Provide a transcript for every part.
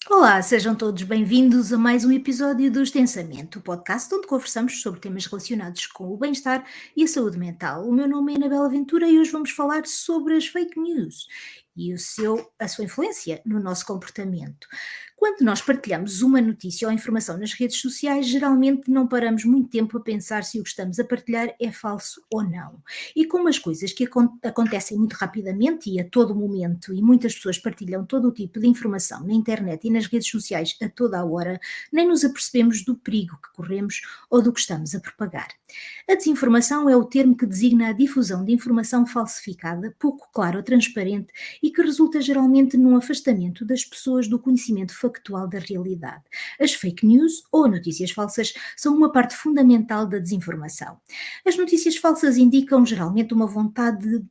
Olá, sejam todos bem-vindos a mais um episódio do Extensamente, o podcast onde conversamos sobre temas relacionados com o bem-estar e a saúde mental. O meu nome é Anabela Ventura e hoje vamos falar sobre as fake news e a sua influência no nosso comportamento. Quando nós partilhamos uma notícia ou informação nas redes sociais, geralmente não paramos muito tempo a pensar se o que estamos a partilhar é falso ou não. E como as coisas que acontecem muito rapidamente e a todo momento, e muitas pessoas partilham todo o tipo de informação na internet e nas redes sociais a toda a hora, nem nos apercebemos do perigo que corremos ou do que estamos a propagar. A desinformação é o termo que designa a difusão de informação falsificada, pouco clara ou transparente e que resulta geralmente num afastamento das pessoas do conhecimento factual da realidade. As fake news ou notícias falsas são uma parte fundamental da desinformação. As notícias falsas indicam geralmente uma vontade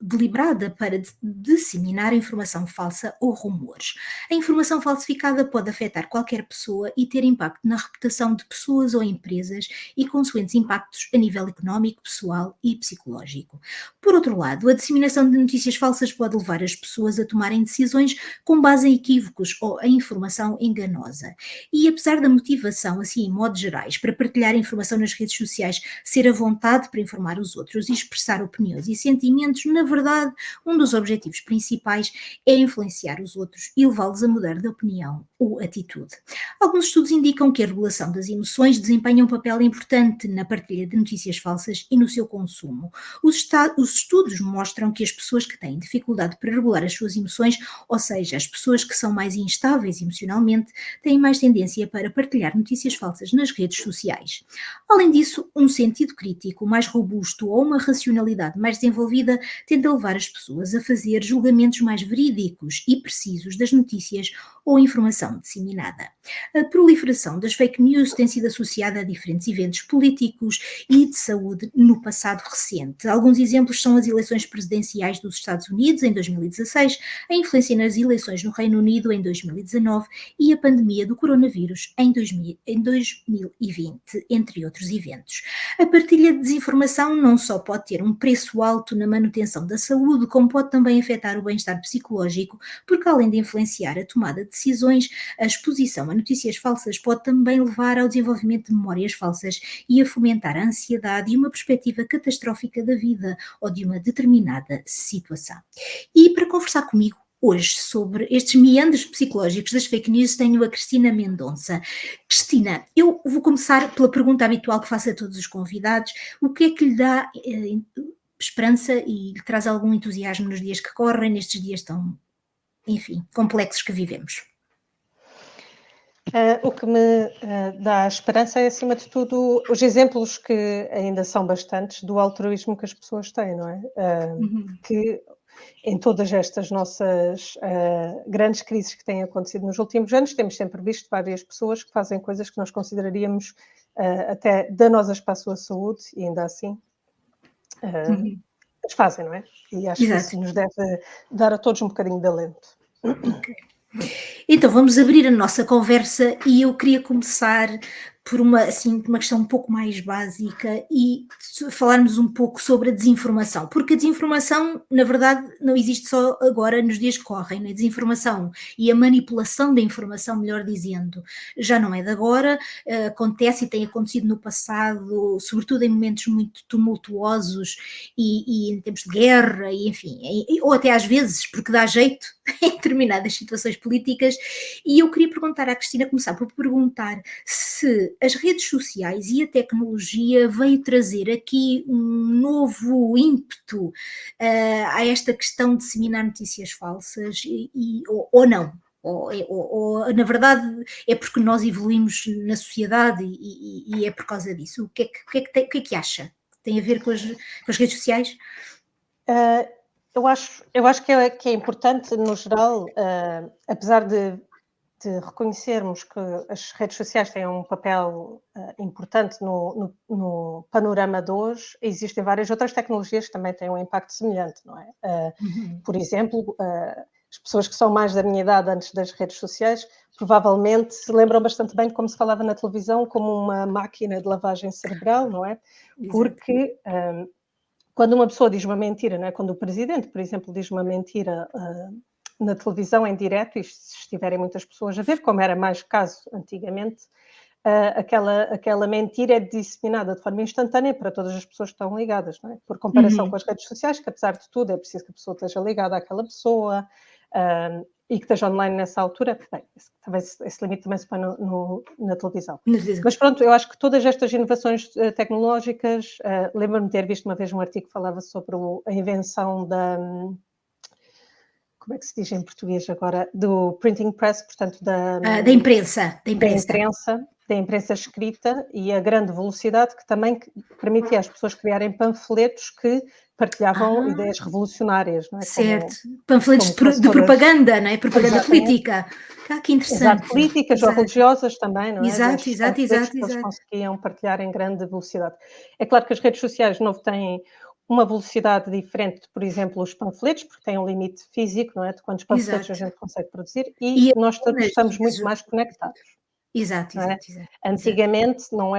deliberada para disseminar informação falsa ou rumores. A informação falsificada pode afetar qualquer pessoa e ter impacto na reputação de pessoas ou empresas e consequentes impactos a nível económico, pessoal e psicológico. Por outro lado, a disseminação de notícias falsas pode levar as pessoas a tomarem decisões com base em equívocos ou em informação enganosa. E apesar da motivação, assim, em modos gerais, para partilhar informação nas redes sociais ser a vontade para informar os outros e expressar opiniões e sentimentos, na verdade, um dos objetivos principais é influenciar os outros e levá-los a mudar de opinião ou atitude. Alguns estudos indicam que a regulação das emoções desempenha um papel importante na partilha de notícias falsas e no seu consumo. Os estudos mostram que as pessoas que têm dificuldade para regular as suas emoções, ou seja, as pessoas que são mais instáveis emocionalmente, têm mais tendência para partilhar notícias falsas nas redes sociais. Além disso, um sentido crítico mais robusto ou uma racionalidade mais desenvolvida tende a levar as pessoas a fazer julgamentos mais verídicos e precisos das notícias ou informação disseminada. A proliferação das fake news tem sido associada a diferentes eventos políticos e de saúde no passado recente. Alguns exemplos são as eleições presidenciais dos Estados Unidos em 2016, a influência nas eleições no Reino Unido em 2019 e a pandemia do coronavírus em 2020, entre outros eventos. A partilha de desinformação não só pode ter um preço alto na manutenção da saúde, como pode também afetar o bem-estar psicológico, porque além de influenciar a tomada de decisões, a exposição a notícias falsas pode também levar ao desenvolvimento de memórias falsas e a fomentar a ansiedade e uma perspectiva catastrófica da vida ou de uma determinada situação. E para conversar comigo hoje sobre estes meandros psicológicos das fake news tenho a Cristina Mendonça. Cristina, eu vou começar pela pergunta habitual que faço a todos os convidados: o que é que lhe dá esperança e lhe traz algum entusiasmo nos dias que correm, nestes dias tão, enfim, complexos que vivemos? O que me dá esperança é, acima de tudo, os exemplos que ainda são bastantes do altruísmo que as pessoas têm, não é? Que em todas estas nossas grandes crises que têm acontecido nos últimos anos, temos sempre visto várias pessoas que fazem coisas que nós consideraríamos até danosas para a sua saúde e ainda assim as fazem, não é? E acho que Exato. isso nos deve dar a todos um bocadinho de alento. Ok. Então vamos abrir a nossa conversa e eu queria começar por uma questão um pouco mais básica e falarmos um pouco sobre a desinformação, porque a desinformação, na verdade, não existe só agora nos dias que correm, né? A desinformação e a manipulação da informação, melhor dizendo, já não é de agora, acontece e tem acontecido no passado, sobretudo em momentos muito tumultuosos e em tempos de guerra, e enfim, ou até às vezes, porque dá jeito em determinadas situações políticas, e eu queria perguntar à Cristina, começar por perguntar se as redes sociais e a tecnologia veio trazer aqui um novo ímpeto a esta questão de disseminar notícias falsas ou não. Ou, na verdade é porque nós evoluímos na sociedade e é por causa disso. O que é que acha? Tem a ver com as redes sociais? Eu acho que é importante, no geral, apesar de reconhecermos que as redes sociais têm um papel importante no panorama de hoje, existem várias outras tecnologias que também têm um impacto semelhante, não é? Por exemplo, as pessoas que são mais da minha idade antes das redes sociais provavelmente se lembram bastante bem de como se falava na televisão como uma máquina de lavagem cerebral, não é? Porque quando uma pessoa diz uma mentira, não é? Quando o presidente, por exemplo, diz uma mentira na televisão em direto, e se estiverem muitas pessoas a ver, como era mais caso antigamente, aquela mentira é disseminada de forma instantânea para todas as pessoas que estão ligadas, não é? Por comparação com as redes sociais, que apesar de tudo é preciso que a pessoa esteja ligada àquela pessoa, e que esteja online nessa altura, bem, talvez esse limite também se põe na televisão. Mas pronto, eu acho que todas estas inovações tecnológicas, lembro-me de ter visto uma vez um artigo que falava sobre a invenção como é que se diz em português agora? Do printing press, portanto Da imprensa. Da imprensa escrita, e a grande velocidade que também permitia às pessoas criarem panfletos que partilhavam ideias revolucionárias, não é? Certo, panfletos como de propaganda, não é? Propaganda Exatamente. política. Que interessante. Exato, políticas ou religiosas também, não é? Exato. Que eles conseguiam partilhar em grande velocidade. É claro que as redes sociais de novo têm uma velocidade diferente de, por exemplo, os panfletos, porque têm um limite físico, não é? De quantos panfletos a gente consegue produzir, e nós todos estamos muito mais conectados. Exato. Antigamente não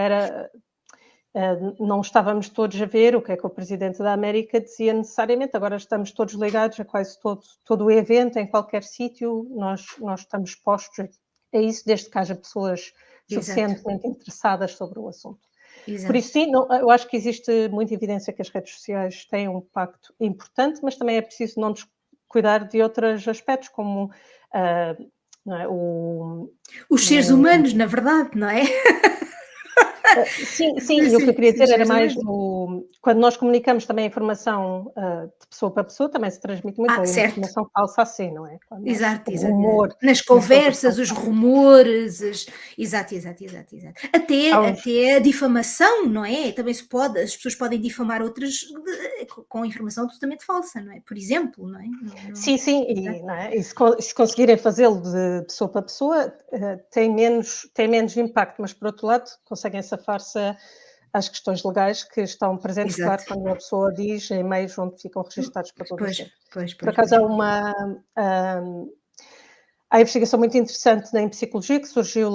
estávamos todos a ver o que é que o Presidente da América dizia necessariamente, agora estamos todos ligados a quase todo o evento, em qualquer sítio, nós estamos expostos a isso, desde que haja pessoas suficientemente interessadas sobre o assunto. Exato. Por isso, sim, eu acho que existe muita evidência que as redes sociais têm um impacto importante, mas também é preciso não descuidar de outros aspectos, como não é, os seres humanos, na verdade, não é? Sim, e o que eu queria dizer era mais quando nós comunicamos também a informação de pessoa para pessoa, também se transmite muito a informação falsa assim, não é? Exato. O rumor. Nas conversas, os rumores, exato. Até a difamação, não é? Também as pessoas podem difamar outras com informação totalmente falsa, não é? Por exemplo, não é? Sim, não é? E se conseguirem fazê-lo de pessoa para pessoa, tem menos impacto, mas por outro lado conseguem safar-se às questões legais que estão presentes, claro, quando uma pessoa diz em meios onde ficam registados para todo o sempre. Por acaso há investigação muito interessante em psicologia que surgiu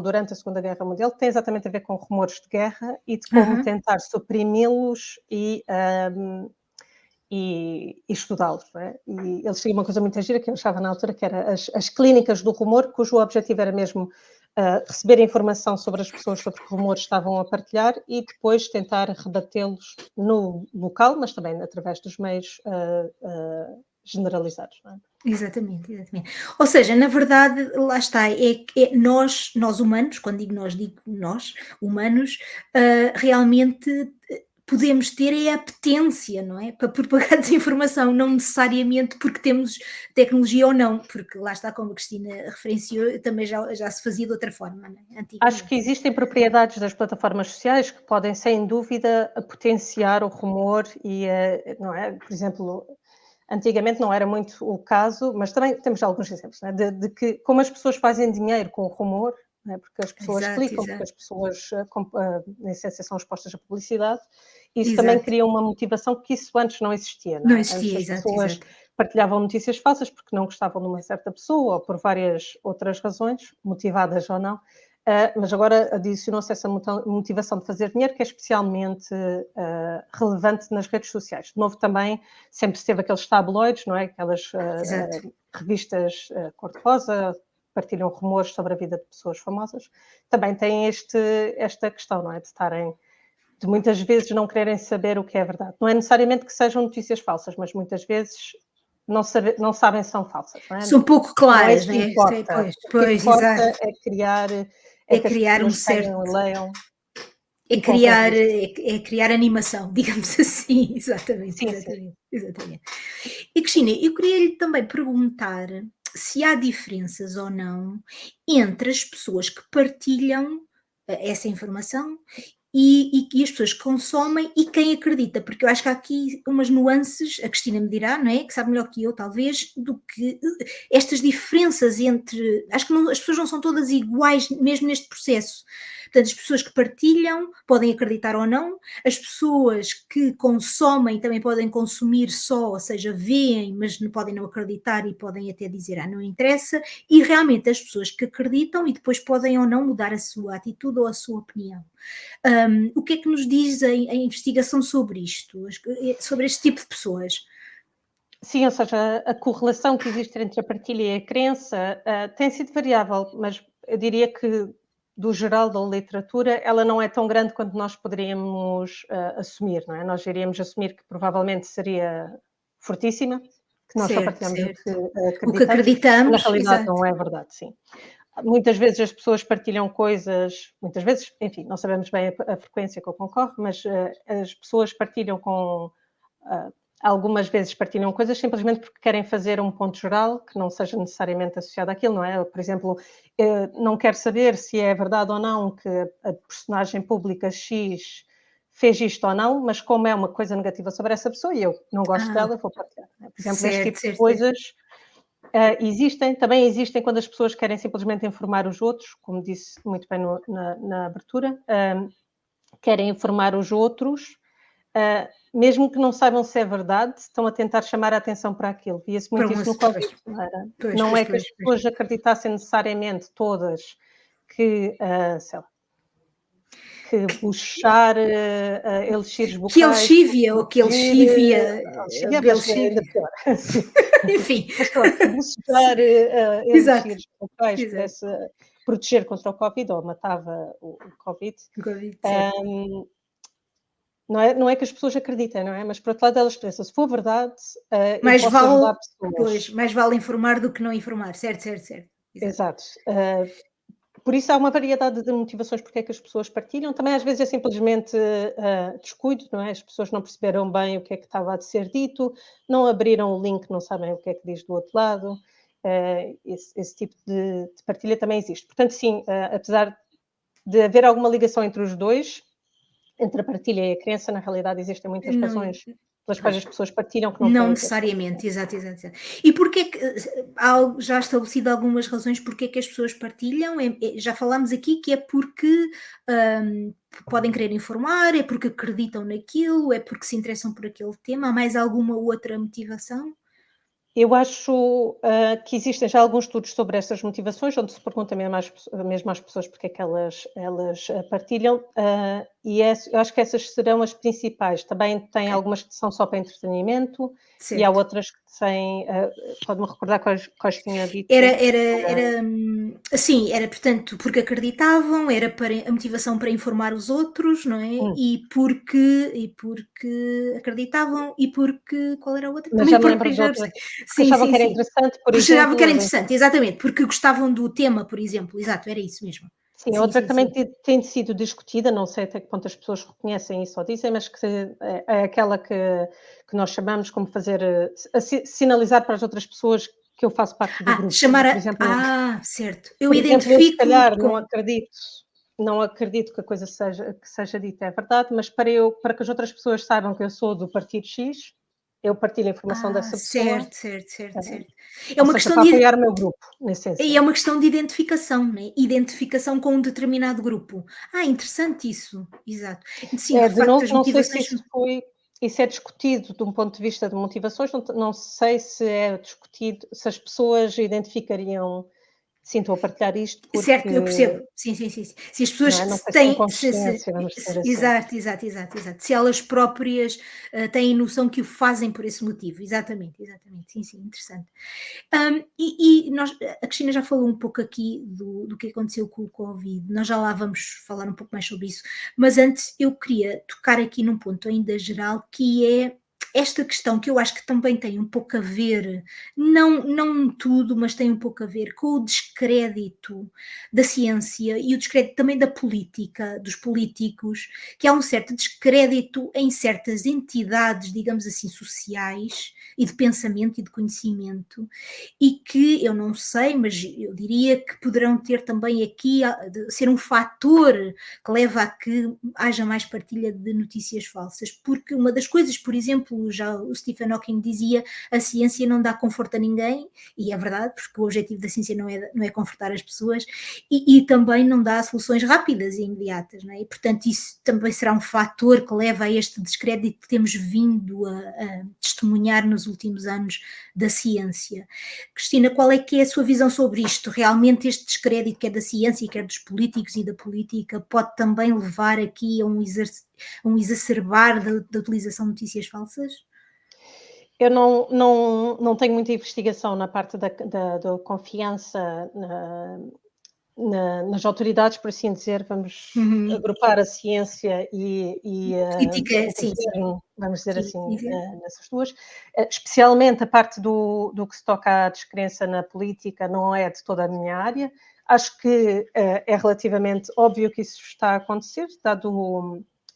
durante a Segunda Guerra Mundial, que tem exatamente a ver com rumores de guerra e de como tentar suprimi-los e estudá-los, não é? E eles tinham uma coisa muito gira que eu achava na altura, que era as clínicas do rumor, cujo objetivo era mesmo receber informação sobre as pessoas sobre que rumores estavam a partilhar e depois tentar rebatê-los no local, mas também através dos meios generalizados, não é? Exatamente. Ou seja, na verdade, lá está, nós humanos, quando digo nós, humanos, realmente podemos ter a apetência, não é? Para propagar desinformação, não necessariamente porque temos tecnologia ou não, porque lá está, como a Cristina referenciou, também já se fazia de outra forma, não é? Acho que existem propriedades das plataformas sociais que podem, sem dúvida, potenciar o rumor e, não é? Por exemplo, antigamente não era muito o caso, mas também temos alguns exemplos, não é? de que como as pessoas fazem dinheiro com o rumor, não é? Porque as pessoas clicam, porque as pessoas, na essência, são expostas à publicidade, e isso também cria uma motivação que isso antes não existia, não é? Antes as pessoas partilhavam notícias falsas porque não gostavam de uma certa pessoa ou por várias outras razões, motivadas ou não, mas agora adicionou-se essa motivação de fazer dinheiro, que é especialmente relevante nas redes sociais. De novo, também sempre se teve aqueles tabloides, não é? Aquelas revistas cor-de-rosa, partilham rumores sobre a vida de pessoas famosas. Também tem esta questão, não é? De muitas vezes não quererem saber o que é verdade. Não é necessariamente que sejam notícias falsas, mas muitas vezes não sabem se são falsas, não é? São pouco claras, não é? O que importa é criar que as pessoas peguem e leiam. Criar animação, digamos assim, exatamente. E Cristina, eu queria-lhe também perguntar se há diferenças ou não entre as pessoas que partilham essa informação e as pessoas que consomem e quem acredita, porque eu acho que há aqui umas nuances, a Cristina me dirá, não é? Que sabe melhor que eu, talvez, do que estas diferenças entre. Acho que as pessoas não são todas iguais, mesmo neste processo. Portanto, as pessoas que partilham podem acreditar ou não, as pessoas que consomem também podem consumir só, ou seja, veem, mas não podem não acreditar e podem até dizer, não interessa, e realmente as pessoas que acreditam e depois podem ou não mudar a sua atitude ou a sua opinião. O que é que nos diz a investigação sobre isto, sobre este tipo de pessoas? Sim, ou seja, a correlação que existe entre a partilha e a crença, tem sido variável, mas eu diria que, do geral da literatura, ela não é tão grande quanto nós poderíamos, assumir, não é? Nós iríamos assumir que provavelmente seria fortíssima, que nós só Certo, partilhamos o que certo. O que acreditamos, quando na acreditamos, realidade exato. não é verdade, sim. Muitas vezes as pessoas partilham coisas, muitas vezes, enfim, não sabemos bem a frequência que ocorre, mas as pessoas partilham com, ah, algumas vezes partilham coisas simplesmente porque querem fazer um ponto geral que não seja necessariamente associado àquilo, não é? Por exemplo, não quero saber se é verdade ou não que a personagem pública X fez isto ou não, mas como é uma coisa negativa sobre essa pessoa e eu não gosto Ah, dela, vou partilhar. Não é? Por exemplo, este certo, tipo de certo, certo. coisas também existem quando as pessoas querem simplesmente informar os outros, como disse muito bem na abertura, querem informar os outros, mesmo que não saibam se é verdade, estão a tentar chamar a atenção para aquilo. Via-se Para muito um isso no assunto, pois, Covid, não era? pois, Não pois, é que as pois, pois. pessoas acreditassem necessariamente todas que, sei lá, que buchar, elixires Que bucais elexívia, ou que reduzir, elexívia, elixívia, mas ainda belexívia. pior, sim. Enfim. Mas sei lá, que bucejar, Sim, exato, elixires locais exato. pudesse proteger contra o Covid ou matava o Covid, Covid, certo. hum, não é que as pessoas acreditem, não é? Mas por outro lado elas pensam, se for verdade, eu Mais posso vale, ajudar pois, pessoas. mais vale informar do que não informar. Certo, certo, certo. Exato. Exato. Por isso há uma variedade de motivações porque é que as pessoas partilham. Também às vezes é simplesmente, descuido, não é? As pessoas não perceberam bem o que é que estava a ser dito, não abriram o link, não sabem o que é que diz do outro lado. Esse tipo de partilha também existe. Portanto, sim, apesar de haver alguma ligação entre os 2, entre a partilha e a crença, na realidade existem muitas Não, razões pelas quais pois. as pessoas partilham que não Não têm a ver só com a necessariamente, crença. exato, exato, exato. E porquê que há já estabelecido algumas razões porque é que as pessoas partilham? Já falámos aqui que é porque hum, podem querer informar, é porque acreditam naquilo, é porque se interessam por aquele tema. Há mais alguma outra motivação? Eu acho, que existem já alguns estudos sobre essas motivações, onde se pergunta mesmo às pessoas porque é que elas partilham, eu acho que essas serão as principais. Também tem Ok, algumas que são só para entretenimento e há certo. outras que têm, pode-me recordar quais tinha Era, dito? era, era, assim, era portanto porque acreditavam, era para a motivação para informar os outros, não é? Hum, E porque acreditavam e porque, qual era a outra? mas Também já me porque lembro de já outra, percebi. porque Sim, achava sim, que era sim. interessante, por Porque achava que era exemplo. interessante, exatamente, porque gostavam do tema, por exemplo, exato, era isso mesmo. Sim, Sim, outra que sim, também sim. tem sido discutida, não sei até que ponto as pessoas reconhecem isso ou dizem, mas que é aquela que nós chamamos como fazer, sinalizar para as outras pessoas que eu faço parte do grupo. Chamar Por exemplo, certo. Eu por exemplo, eu se identifico-me calhar com. não acredito que a coisa que seja dita é verdade, mas para que as outras pessoas saibam que eu sou do partido X, eu partilho a informação dessa pessoa, Certo, certo, certo, eh, certo. É ou uma seja, questão para de. apoiar o meu grupo, nesse E é essência. uma questão de identificação, né? Identificação com um determinado grupo. Interessante isso, exato. Sim, de De facto, novo, as não sei se motivações. isso é discutido de um ponto de vista de motivações, não sei se é discutido, se as pessoas identificariam: "Sim, estou a partilhar isto porque", Certo, eu percebo. Sim, sim, sim, sim. Se as pessoas não é, não sei se têm têm. consciência, vamos dizer assim. Exato, exato, exato, exato. Se elas próprias têm noção que o fazem por esse motivo. Exatamente, exatamente. Sim, sim, interessante. A Cristina já falou um pouco aqui do que aconteceu com o Covid, nós já lá vamos falar um pouco mais sobre isso, mas antes eu queria tocar aqui num ponto ainda geral, que é esta questão que eu acho que também tem um pouco a ver, não tudo, mas tem um pouco a ver com o descrédito da ciência e o descrédito também da política, dos políticos, que há um certo descrédito em certas entidades, digamos assim, sociais e de pensamento e de conhecimento, e que eu não sei, mas eu diria que poderão ter também aqui ser um fator que leva a que haja mais partilha de notícias falsas, porque uma das coisas, por exemplo, já o Stephen Hawking dizia, a ciência não dá conforto a ninguém, e é verdade, porque o objetivo da ciência não é confortar as pessoas, e também não dá soluções rápidas e imediatas, não é? E portanto isso também será um fator que leva a este descrédito que temos vindo a testemunhar nos últimos anos da ciência. Cristina, qual é que é a sua visão sobre isto? Realmente este descrédito, quer da ciência, quer dos políticos e da política, pode também levar aqui a um exacerbar da utilização de notícias falsas? Eu não tenho muita investigação na parte da confiança nas autoridades, por assim dizer, vamos Uhum. agrupar a ciência e Política, o sim, sim. governo, vamos dizer Sim, assim, sim, sim. nessas duas. Especialmente a parte do que se toca à descrença na política não é de toda a minha área. Acho que é relativamente óbvio que isso está a acontecer, dado,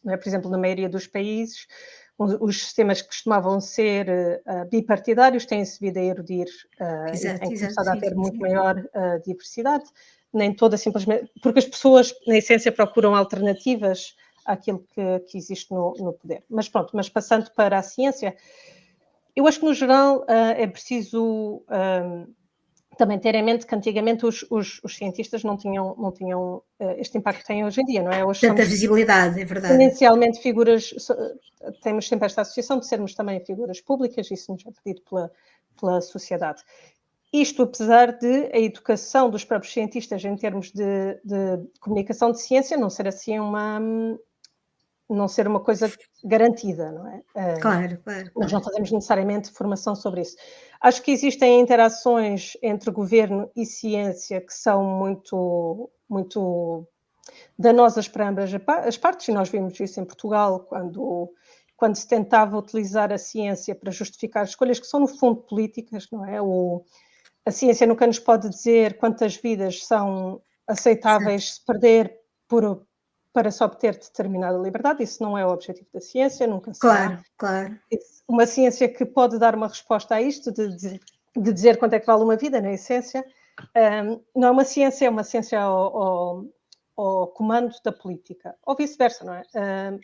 não é, por exemplo, na maioria dos países, os sistemas que costumavam ser bipartidários têm-se vindo a erudir e Exato, têm exato. começado a Sim, ter sim, muito sim. maior diversidade, nem toda simplesmente, porque as pessoas, na essência, procuram alternativas àquilo que existe no poder. Mas pronto, mas passando para a ciência, eu acho que no geral é preciso também ter em mente que antigamente os cientistas não tinham este impacto que têm hoje em dia, não é? Hoje Tanta somos visibilidade, é verdade. exponencialmente figuras, temos sempre esta associação de sermos também figuras públicas, isso nos é pedido pela sociedade. Isto apesar de a educação dos próprios cientistas em termos de comunicação de ciência não ser assim não ser uma coisa garantida, não é? Claro, claro, Nós não claro. fazemos necessariamente formação sobre isso. Acho que existem interações entre governo e ciência que são muito danosas para ambas as partes, e nós vimos isso em Portugal, quando se tentava utilizar a ciência para justificar escolhas que são, no fundo, políticas, não é? A ciência nunca nos pode dizer quantas vidas são Exato. aceitáveis se perder para se obter determinada liberdade, isso não é o objetivo da ciência, nunca será. Claro, claro. Uma ciência que pode dar uma resposta a isto, de dizer quanto é que vale uma vida, na essência, não é uma ciência, é uma ciência ao comando da política, ou vice-versa, não é?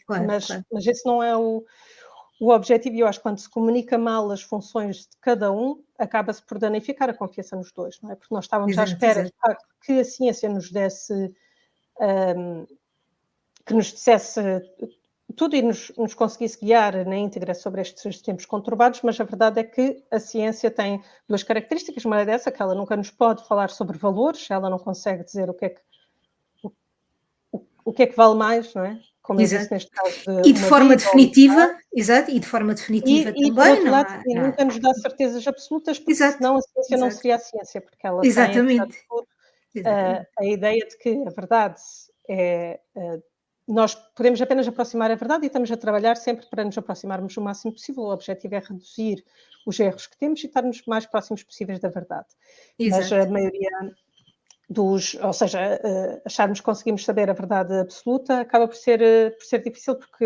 Claro, Mas, claro. mas esse não é o objetivo, e eu acho que quando se comunica mal as funções de cada um, acaba-se por danificar a confiança nos dois, não é? Porque nós estávamos à Exato, espera, de exato. facto, que a ciência nos desse, que nos dissesse tudo e nos conseguisse guiar na íntegra sobre estes tempos conturbados, mas a verdade é que a ciência tem duas características, uma é dessa, que ela nunca nos pode falar sobre valores, ela não consegue dizer o que é que vale mais, não é? Como eu disse Exato. neste caso de E de uma forma vida ou definitiva, exato, e de forma definitiva por também, outro não lado, há, sim, não há. nunca nos dá certezas absolutas, porque Exato, senão a ciência não exato. seria a ciência, porque ela tem, apesar de Exatamente, tudo, exatamente. a ideia de que a verdade é. Nós podemos apenas aproximar a verdade e estamos a trabalhar sempre para nos aproximarmos o máximo possível. O objetivo é reduzir os erros que temos e estarmos mais próximos possíveis da verdade. Mas Exato. a maioria ou seja, acharmos que conseguimos saber a verdade absoluta acaba por ser difícil porque,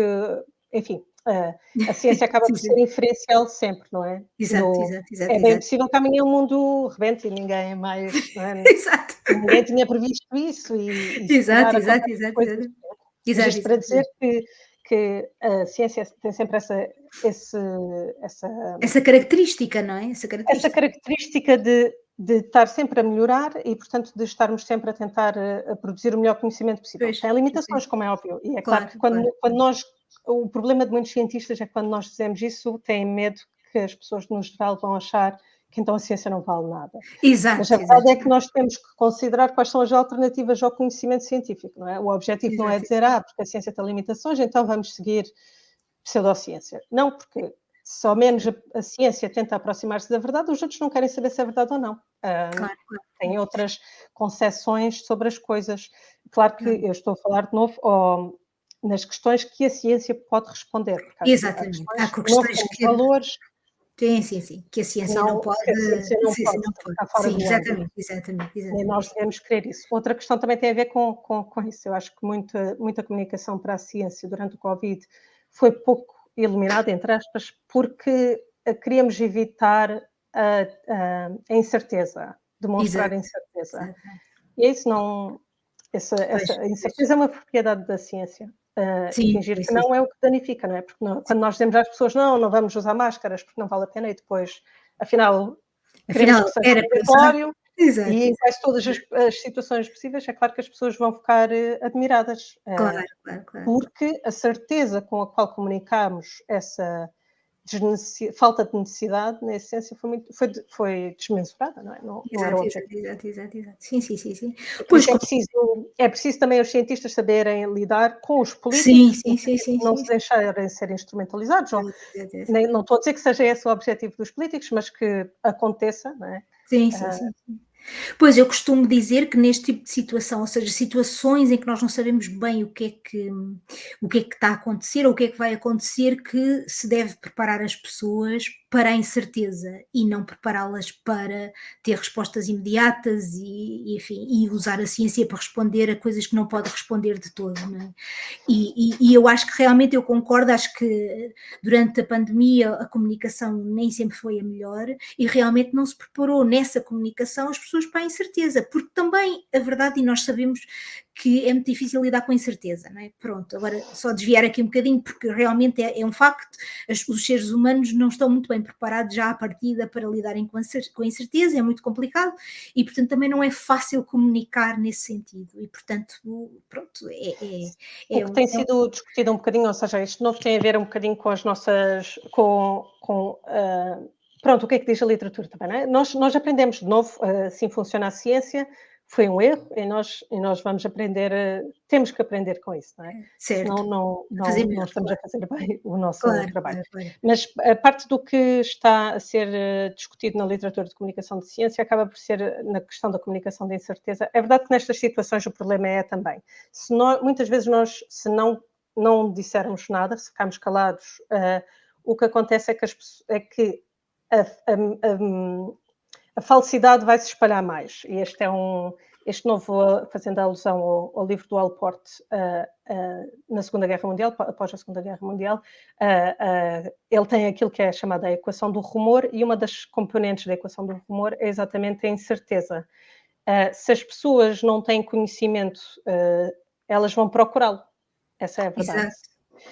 enfim, a ciência acaba Sim, por ser sim. inferencial sempre, não é? Exato, exato, exato, É bem exato. possível que amanhã o mundo rebente e ninguém mais, não é? Exato. Ninguém tinha previsto isso e se Exato, calhar exato, acontecem exato, coisas. exato. Mas Exato, isto para exato, dizer exato. que a ciência tem sempre esse, essa Essa característica, não é? Essa essa característica. característica de estar sempre a melhorar e, portanto, de estarmos sempre a tentar a produzir o melhor conhecimento possível. Pois, Tem sim, sim. limitações, como é óbvio, e é claro Claro, que claro. quando nós. O problema de muitos cientistas é que quando nós dizemos isso, têm medo que as pessoas, no geral, vão achar que então a ciência não vale nada. Mas a Exato, exato, verdade é que nós temos que considerar quais são as alternativas ao conhecimento científico, não é? O objetivo não é exato, dizer, exato. porque a ciência tem limitações, então vamos seguir pseudociência. Não, porque se ao menos a ciência tenta aproximar-se da verdade, os outros não querem saber se é verdade ou não. Claro, claro, Têm outras concepções sobre as coisas. Claro que claro. eu estou a falar de novo nas questões que a ciência pode responder, porque há Exatamente. Há questões, de novo, questões como que valores, sim, sim, sim, que a ciência não pode que a ciência não sim, sim, pode, não pode. está fora Sim, do âmbito. exatamente, exatamente, Nem exatamente. nós devemos querer isso. Outra questão também tem a ver com isso. Eu acho que muita comunicação para a ciência durante o Covid foi pouco iluminada, entre aspas, porque queríamos evitar a incerteza, demonstrar a Exato, incerteza. exato. E é isso não. Pois, Essa pois. incerteza é uma propriedade da ciência. E Sim, fingir sim, que sim, não sim. é o que danifica, não é? Porque quando nós dizemos às pessoas não vamos usar máscaras porque não vale a pena, e depois, afinal, queremos Afinal que seja era para usar obrigatório, exato, e em exato. quase todas as situações possíveis, é claro que as pessoas vão ficar admiradas, Claro, claro, claro. porque a certeza com a qual comunicamos falta de necessidade, na essência, foi desmensurada, não é? Não era o objetivo. Exato. Sim. E por Pois, isso é preciso também os cientistas saberem lidar com os sim, políticos, no sim, sim, sentido sim, de não sim, se deixarem ser instrumentalizados, ou exato. nem não estou a dizer que seja esse o objetivo dos políticos, mas que aconteça, não é? Sim. Pois, eu costumo dizer que neste tipo de situação, ou seja, situações em que nós não sabemos bem o que é que está a acontecer ou o que é que vai acontecer, que se deve preparar as pessoas para a incerteza e não prepará-las para ter respostas imediatas enfim, e usar a ciência para responder a coisas que não pode responder de todo, não é? E eu acho que realmente eu concordo, acho que durante a pandemia a comunicação nem sempre foi a melhor e realmente não se preparou nessa comunicação as pessoas para a incerteza, porque também a verdade, e nós sabemos que é muito difícil lidar com a incerteza, não é? Pronto, agora só desviar aqui um bocadinho, porque realmente é um facto, os seres humanos não estão muito bem preparados já à partida para lidarem com a incerteza, é muito complicado e, portanto, também não é fácil comunicar nesse sentido e, portanto, pronto, O que tem sido discutido um bocadinho, ou seja, isto novo tem a ver um bocadinho com as nossas, pronto, o que é que diz a literatura também, não é? Nós aprendemos de novo, assim funciona a ciência, foi um erro e nós vamos aprender, temos que aprender com isso, não é? certo, Senão a fazer não melhor, estamos a fazer bem o nosso claro. trabalho. Mas a parte do que está a ser discutido na literatura de comunicação de ciência acaba por ser na questão da comunicação de incerteza. É verdade que nestas situações o problema é também. Muitas vezes se não dissermos nada, se ficarmos calados, o que acontece é que a, a, a falsidade vai se espalhar mais. E este novo, fazendo alusão ao livro do Allport, na Segunda Guerra Mundial, após a Segunda Guerra Mundial, ele tem aquilo que é chamada a equação do rumor, e uma das componentes da equação do rumor é exatamente a incerteza. Se as pessoas não têm conhecimento, elas vão procurá-lo. Essa é a verdade.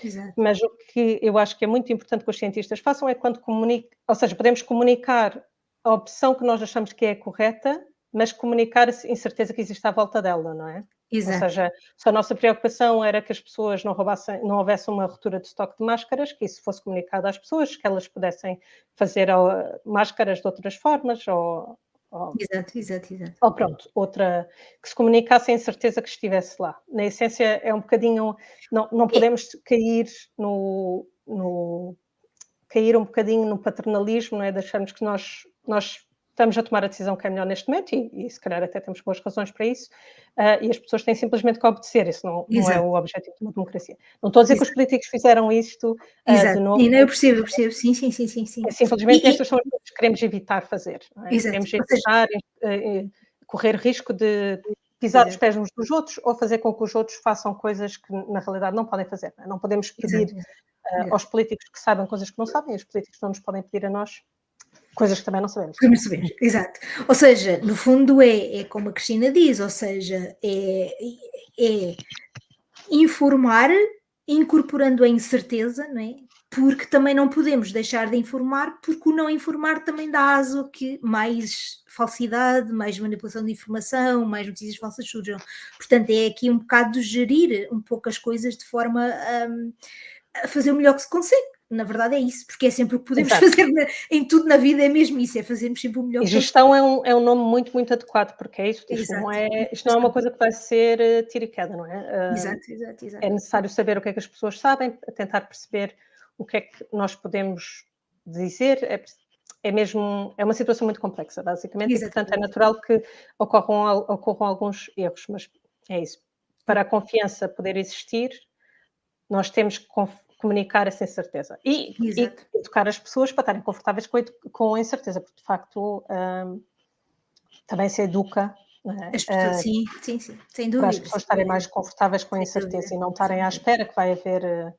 Exato. Mas o que eu acho que é muito importante que os cientistas façam é quando comunicam, ou seja, podemos comunicar a opção que nós achamos que é correta, mas comunicar a incerteza que existe à volta dela, não é? Ou Exato. seja, se a nossa preocupação era que as pessoas não houvesse uma ruptura de estoque de máscaras, que isso fosse comunicado às pessoas, que elas pudessem fazer máscaras de outras formas, Exato. ou pronto, outra, que se comunicasse a incerteza que estivesse lá. Na essência é um bocadinho, não É, podemos cair um bocadinho no paternalismo, não é? Deixarmos que nós estamos a tomar a decisão que é melhor neste momento e se calhar até temos boas razões para isso, e as pessoas têm simplesmente que obedecer, isso não é exato, o objetivo de uma democracia. Não estou a dizer que os exato, políticos fizeram isto, de exato. novo, Sim, não, eu percebo, sim. é simplesmente estas são as coisas que queremos evitar fazer, não é? Exato, Queremos ou seja, evitar, correr risco de pisar os exato, pés uns dos outros ou fazer com que os outros façam coisas que na realidade não podem fazer, não é? Não podemos pedir, exato. aos políticos que saibam coisas que não sabem, e os políticos não nos podem pedir a nós coisas que também não sabemos. Para perceber, exato. Ou seja, no fundo é como a Cristina diz, ou seja, é informar, incorporando a incerteza, não é? Porque também não podemos deixar de informar, porque o não informar também dá aso a que mais falsidade, mais manipulação de informação, mais notícias falsas surjam. Portanto, é aqui um bocado de gerir um pouco as coisas de forma a fazer o melhor que se consegue. Na verdade é isso, porque é sempre o que podemos Exato. fazer em tudo na vida, é mesmo isso, é fazermos sempre o melhor E que conseguimos. gestão é um nome muito, muito adequado, porque é isso, Exato, isto não é uma coisa que vai ser tiro e queda, não é? É exato. necessário saber o que é que as pessoas sabem, tentar perceber o que é que nós podemos dizer, é uma situação muito complexa, basicamente, e portanto é Exatamente. natural que ocorram alguns erros, mas é isso. Para a confiança poder existir, nós temos que comunicar essa incerteza e Exato. educar as pessoas para estarem confortáveis com a incerteza, porque de facto também se educa, não é? As pessoas, sim, sem Para as dúvida, pessoas estarem mais confortáveis com a sem dúvida, incerteza e não sem estarem à dúvida. espera que vai haver,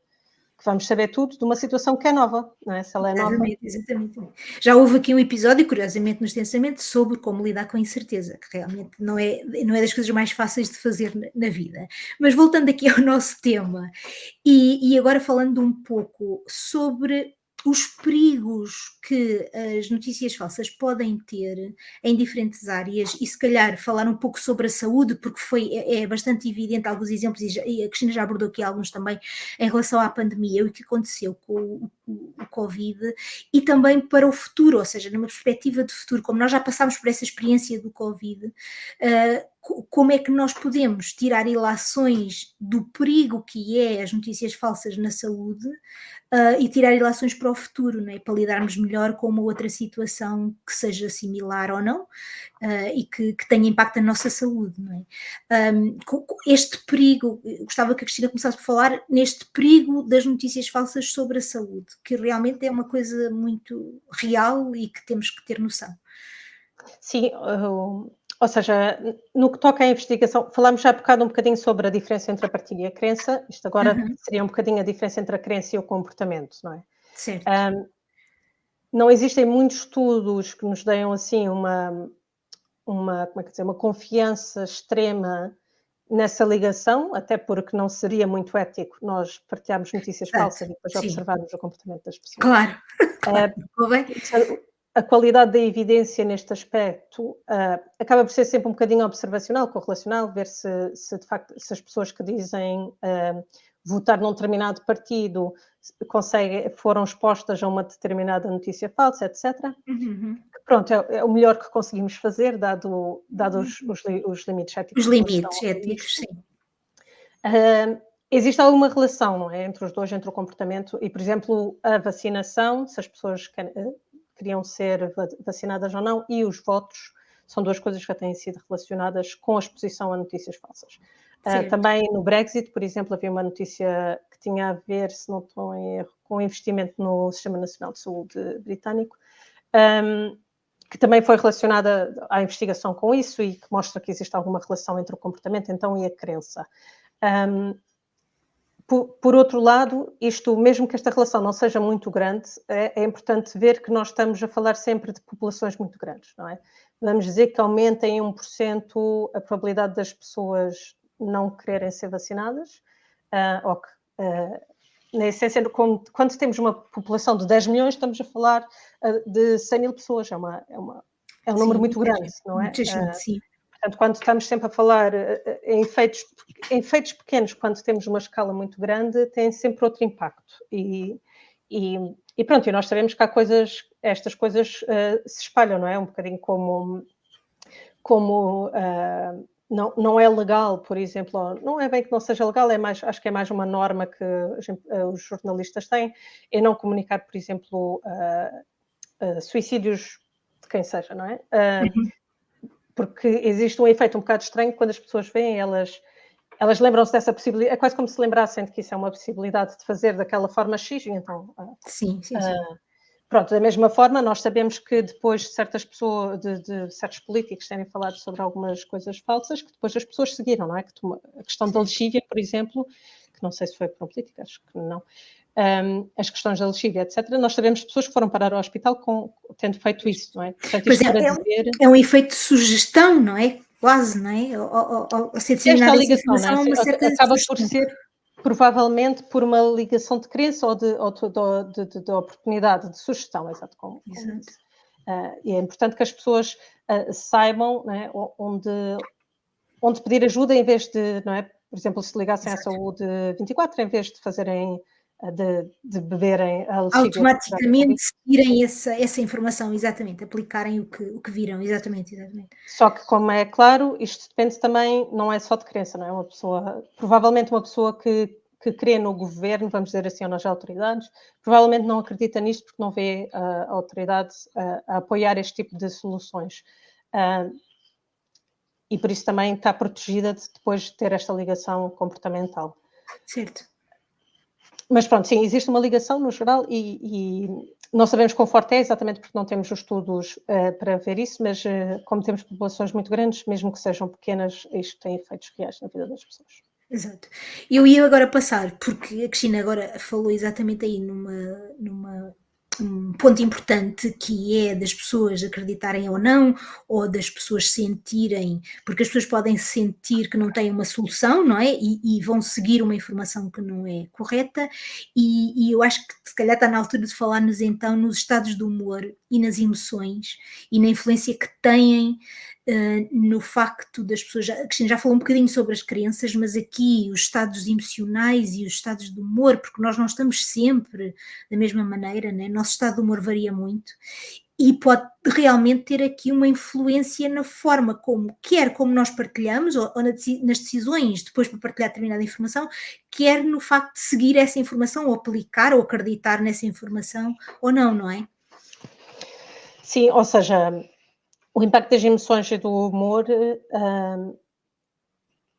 que vamos saber tudo de uma situação que é nova, não é? Se ela é nova, Exatamente. Já houve aqui um episódio, curiosamente, no extensamente, sobre como lidar com a incerteza, que realmente não é das coisas mais fáceis de fazer na vida. Mas voltando aqui ao nosso tema, e agora falando um pouco sobre os perigos que as notícias falsas podem ter em diferentes áreas e se calhar falar um pouco sobre a saúde, porque é bastante evidente alguns exemplos e a Cristina já abordou aqui alguns também em relação à pandemia, o que aconteceu com o Covid e também para o futuro, ou seja, numa perspectiva de futuro, como nós já passámos por essa experiência do Covid, como é que nós podemos tirar ilações do perigo que é as notícias falsas na saúde e tirar ilações para o futuro, não é? Para lidarmos melhor com uma outra situação que seja similar ou não e que tenha impacto na nossa saúde, não é? Este perigo, gostava que a Cristina começasse por falar neste perigo das notícias falsas sobre a saúde, que realmente é uma coisa muito real e que temos que ter noção. Sim, ou seja, no que toca à investigação, falámos já há bocado um bocadinho sobre a diferença entre a partilha e a crença, isto agora Uhum, seria um bocadinho a diferença entre a crença e o comportamento, não é? certo. Não existem muitos estudos que nos deem assim como é que dizer, uma confiança extrema nessa ligação, até porque não seria muito ético nós partilharmos notícias Exato, falsas e depois sim, observarmos o comportamento das pessoas. claro, claro. Convém? A qualidade da evidência neste aspecto acaba por ser sempre um bocadinho observacional, correlacional, ver se de facto se as pessoas que dizem votar num determinado partido foram expostas a uma determinada notícia falsa, etc. Uhum. Pronto, é o melhor que conseguimos fazer, dado os limites Os éticos que nos estão limites a éticos, isto. sim. Existe alguma relação, não é, entre os dois, entre o comportamento e, por exemplo, a vacinação, se as pessoas queriam ser vacinadas ou não, e os votos, são duas coisas que já têm sido relacionadas com a exposição a notícias falsas. Certo. Também no Brexit, por exemplo, havia uma notícia que tinha a ver, se não estou em erro, com o investimento no Sistema Nacional de Saúde britânico, que também foi relacionada à investigação com isso e que mostra que existe alguma relação entre o comportamento então e a crença. Por outro lado, isto, mesmo que esta relação não seja muito grande, é importante ver que nós estamos a falar sempre de populações muito grandes, não é? Vamos dizer que aumenta em 1% a probabilidade das pessoas não quererem ser vacinadas, ou que, na essência, quando temos uma população de 10 milhões, estamos a falar de 100 mil pessoas, é um número Sim, muito grande, não é? muita gente, sim. Portanto, quando estamos sempre a falar em efeitos pequenos, quando temos uma escala muito grande, tem sempre outro impacto. E pronto, e nós sabemos que estas coisas se espalham, não é? Um bocadinho como não é legal, por exemplo, não é bem que não seja legal, acho que é mais uma norma que os jornalistas têm, é não comunicar, por exemplo, suicídios de quem seja, não é? Uhum. Porque existe um efeito um bocado estranho quando as pessoas veem, elas lembram-se dessa possibilidade, é quase como se lembrassem de que isso é uma possibilidade de fazer daquela forma X, e então, Sim, sim, sim. pronto, da mesma forma, nós sabemos que depois de certas pessoas, de certos políticos terem falado sobre algumas coisas falsas, que depois as pessoas seguiram, não é? A questão da Certo. lexívia, por exemplo, que não sei se foi por um político, acho que não, as questões da lexívia, etc., nós sabemos de pessoas que foram parar ao hospital tendo feito isso, não é? Portanto, Pois isto para dizer... é um efeito de sugestão, não é? Quase, não é? Ao ser Esta disseminada essa ligação, não é? informação há uma certa Acaba por sugestão. ser, provavelmente, por uma ligação de crença ou de oportunidade, de sugestão, exato, como Exato. disse. E é importante que as pessoas saibam, não é, onde pedir ajuda em vez de, não é, por exemplo, se ligassem à Exato. saúde 24, em vez de fazerem, de beberem a lexívia para curar o Automaticamente Covid. seguirem essa informação, exatamente, aplicarem o que viram, exatamente, exatamente. Só que, como é claro, isto depende também, não é só de crença, não é? Uma pessoa, provavelmente uma pessoa que crê no governo, vamos dizer assim, ou nas autoridades, provavelmente não acredita nisto porque não vê a autoridade a apoiar este tipo de soluções. E por isso também está protegida de depois ter esta ligação comportamental. Certo. Mas pronto, sim, existe uma ligação no geral e não sabemos quão forte é, exatamente porque não temos os estudos para ver isso, mas como temos populações muito grandes, mesmo que sejam pequenas, isto tem efeitos reais na vida das pessoas. Exato. Eu ia agora passar, porque a Cristina agora falou exatamente aí numa um ponto importante, que é das pessoas acreditarem ou não, ou das pessoas sentirem, porque as pessoas podem sentir que não têm uma solução, não é? E vão seguir uma informação que não é correta, e eu acho que se calhar está na altura de falarmos então nos estados do humor e nas emoções e na influência que têm no facto das pessoas. A Cristina já falou um bocadinho sobre as crenças, mas aqui os estados emocionais e os estados do humor, porque nós não estamos sempre da mesma maneira, né? O nosso estado de humor varia muito e pode realmente ter aqui uma influência na forma como, quer como nós partilhamos, ou nas decisões depois para partilhar determinada informação, quer no facto de seguir essa informação, ou aplicar, ou acreditar nessa informação, ou não, não é? Sim, ou seja, o impacto das emoções e do humor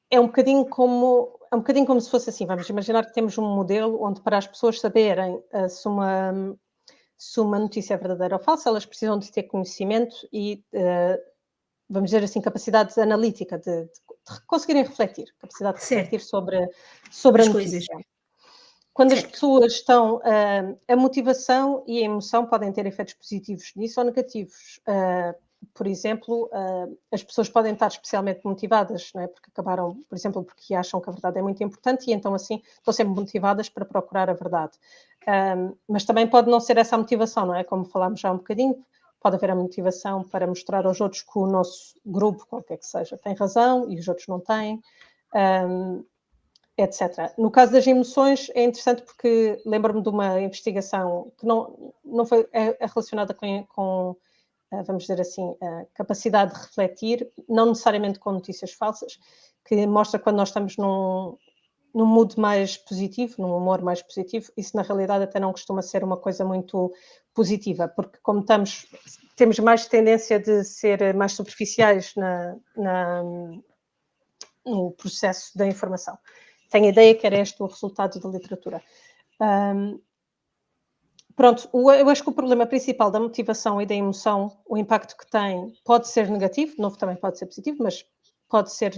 é um bocadinho como se fosse assim, vamos imaginar que temos um modelo onde para as pessoas saberem se uma notícia é verdadeira ou falsa, elas precisam de ter conhecimento e, vamos dizer assim, capacidade analítica de conseguirem refletir, capacidade de Certo, refletir sobre a as coisas, notícia. Quando as certo, pessoas estão, a motivação e a emoção podem ter efeitos positivos nisso ou negativos. Por exemplo, as pessoas podem estar especialmente motivadas, não é? Porque acabaram, por exemplo, porque acham que a verdade é muito importante e então assim estão sempre motivadas para procurar a verdade. Mas também pode não ser essa a motivação, não é? Como falámos já um bocadinho, pode haver a motivação para mostrar aos outros que o nosso grupo, qualquer que seja, tem razão e os outros não têm. Etc. No caso das emoções é interessante porque lembro-me de uma investigação que não foi relacionada com vamos dizer assim, a capacidade de refletir, não necessariamente com notícias falsas, que mostra que quando nós estamos num mood mais positivo, num humor mais positivo, isso na realidade até não costuma ser uma coisa muito positiva, porque como temos mais tendência de ser mais superficiais no processo da informação. Tenho a ideia que era este o resultado da literatura. Pronto, eu acho que o problema principal da motivação e da emoção, o impacto que tem, pode ser negativo, de novo também pode ser positivo, mas pode ser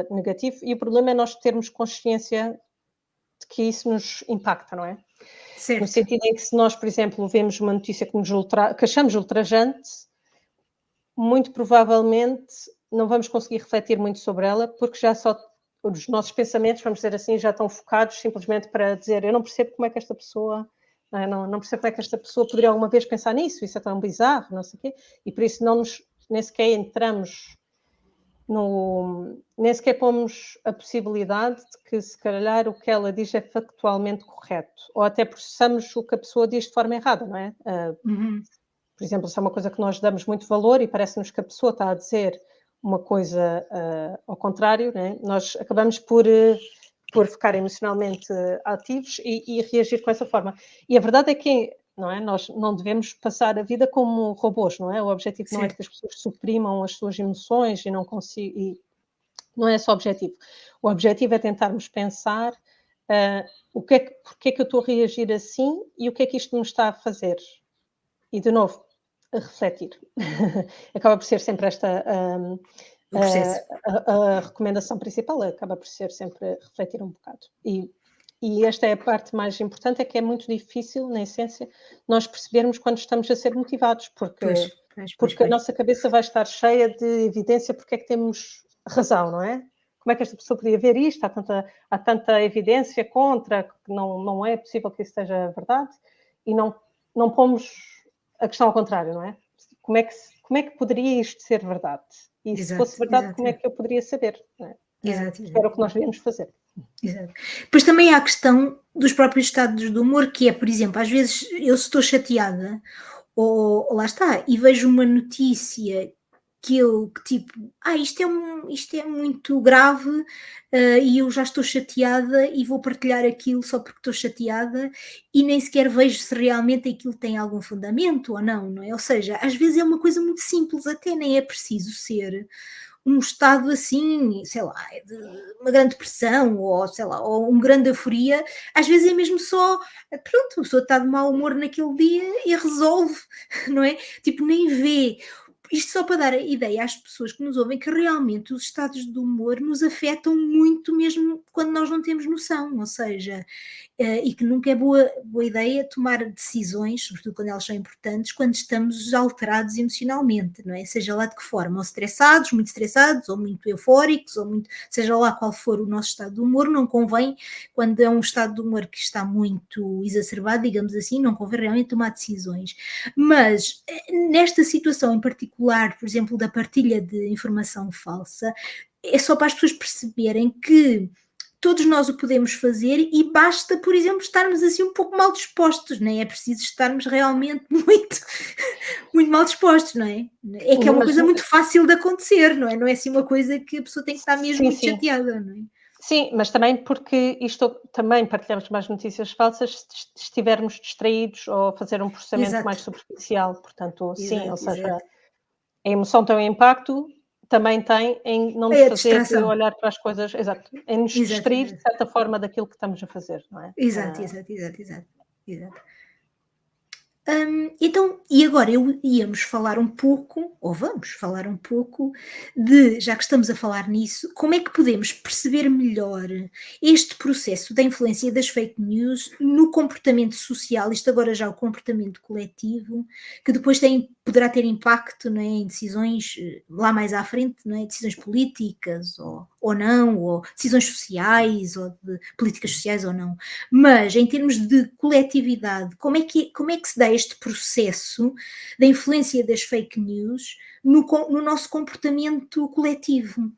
negativo, e o problema é nós termos consciência de que isso nos impacta, não é? No certo. sentido em que se nós, por exemplo, vemos uma notícia que achamos ultrajante, muito provavelmente não vamos conseguir refletir muito sobre ela, porque já só os nossos pensamentos, vamos dizer assim, já estão focados simplesmente para dizer eu não percebo como é que esta pessoa, não percebo como é que esta pessoa poderia alguma vez pensar nisso, isso é tão bizarro, não sei o quê, e por isso nem sequer entramos nem sequer pomos a possibilidade de que se calhar o que ela diz é factualmente correto, ou até processamos o que a pessoa diz de forma errada, não é? Uhum. Por exemplo, se é uma coisa que nós damos muito valor e parece-nos que a pessoa está a dizer uma coisa ao contrário, né? Nós acabamos por ficar emocionalmente ativos e reagir com essa forma. E a verdade é que não é? Nós não devemos passar a vida como robôs, não é? O objetivo não é que Certo, as pessoas suprimam as suas emoções e não consigam. Não é esse o objetivo. O objetivo é tentarmos pensar porque é que eu estou a reagir assim e o que é que isto me está a fazer. E, de novo, a refletir. Acaba por ser sempre esta o processo. a recomendação principal, acaba por ser sempre refletir um bocado. E esta é a parte mais importante, é que é muito difícil, na essência, nós percebermos quando estamos a ser motivados, Pois, porque, pois, pois, porque a pois. nossa cabeça vai estar cheia de evidência porque é que temos razão, não é? Como é que esta pessoa podia ver isto? Há tanta evidência contra, que não é possível que isso seja verdade, e não pomos a questão ao contrário, não é? Como é que poderia isto ser verdade? E se fosse Exato, verdade, exato, como é que eu poderia saber? Não é? exato, Que era o exato, que nós devíamos fazer. exato. Depois também há a questão dos próprios estados do humor, que é, por exemplo, às vezes eu estou chateada, ou lá está, e vejo uma notícia que tipo, isto é muito grave, e eu já estou chateada e vou partilhar aquilo só porque estou chateada e nem sequer vejo se realmente aquilo tem algum fundamento ou não, não é? Ou seja, às vezes é uma coisa muito simples, até nem é preciso ser um estado assim, sei lá, de uma grande depressão ou sei lá, ou uma grande euforia, às vezes é mesmo só, pronto, a pessoa está de mau humor naquele dia e resolve, não é? Tipo, nem vê. isto só para dar a ideia às pessoas que nos ouvem que realmente os estados de humor nos afetam muito mesmo quando nós não temos noção, ou seja, e que nunca é boa ideia tomar decisões, sobretudo quando elas são importantes, quando estamos alterados emocionalmente, não é? Seja lá de que forma, ou muito estressados, ou muito eufóricos, ou muito, seja lá qual for o nosso estado de humor, não convém, quando é um estado de humor que está muito exacerbado, digamos assim, não convém realmente tomar decisões. Mas nesta situação em particular, por exemplo, da partilha de informação falsa, é só para as pessoas perceberem que todos nós o podemos fazer e basta, por exemplo, estarmos assim um pouco mal dispostos, nem é preciso estarmos realmente muito, muito mal dispostos, não é? É que é uma Mas, coisa muito fácil de acontecer, não é? Não é assim uma coisa que a pessoa tem que estar mesmo sim, muito sim. chateada, não é? Sim, mas também porque isto também partilhamos mais notícias falsas se estivermos distraídos ou fazer um processamento mais Exato, superficial. Portanto, sim, ou exato, seja, exato. a emoção tem um impacto, também tem em não nos É a fazer distração. olhar para as coisas, exato, em nos Exato, distrair de exato. certa forma daquilo que estamos a fazer, não é? Exato, exato, exato, exato. Exato. Então, e agora íamos falar um pouco, ou vamos falar um pouco, de, já que estamos a falar nisso, como é que podemos perceber melhor este processo da influência das fake news no comportamento social, isto agora já o comportamento coletivo, que depois poderá ter impacto, não é, em decisões lá mais à frente, não é, decisões políticas ou não, ou decisões sociais, ou de políticas sociais ou não. Mas em termos de coletividade, como é que se dá este processo da influência das fake news no nosso comportamento coletivo?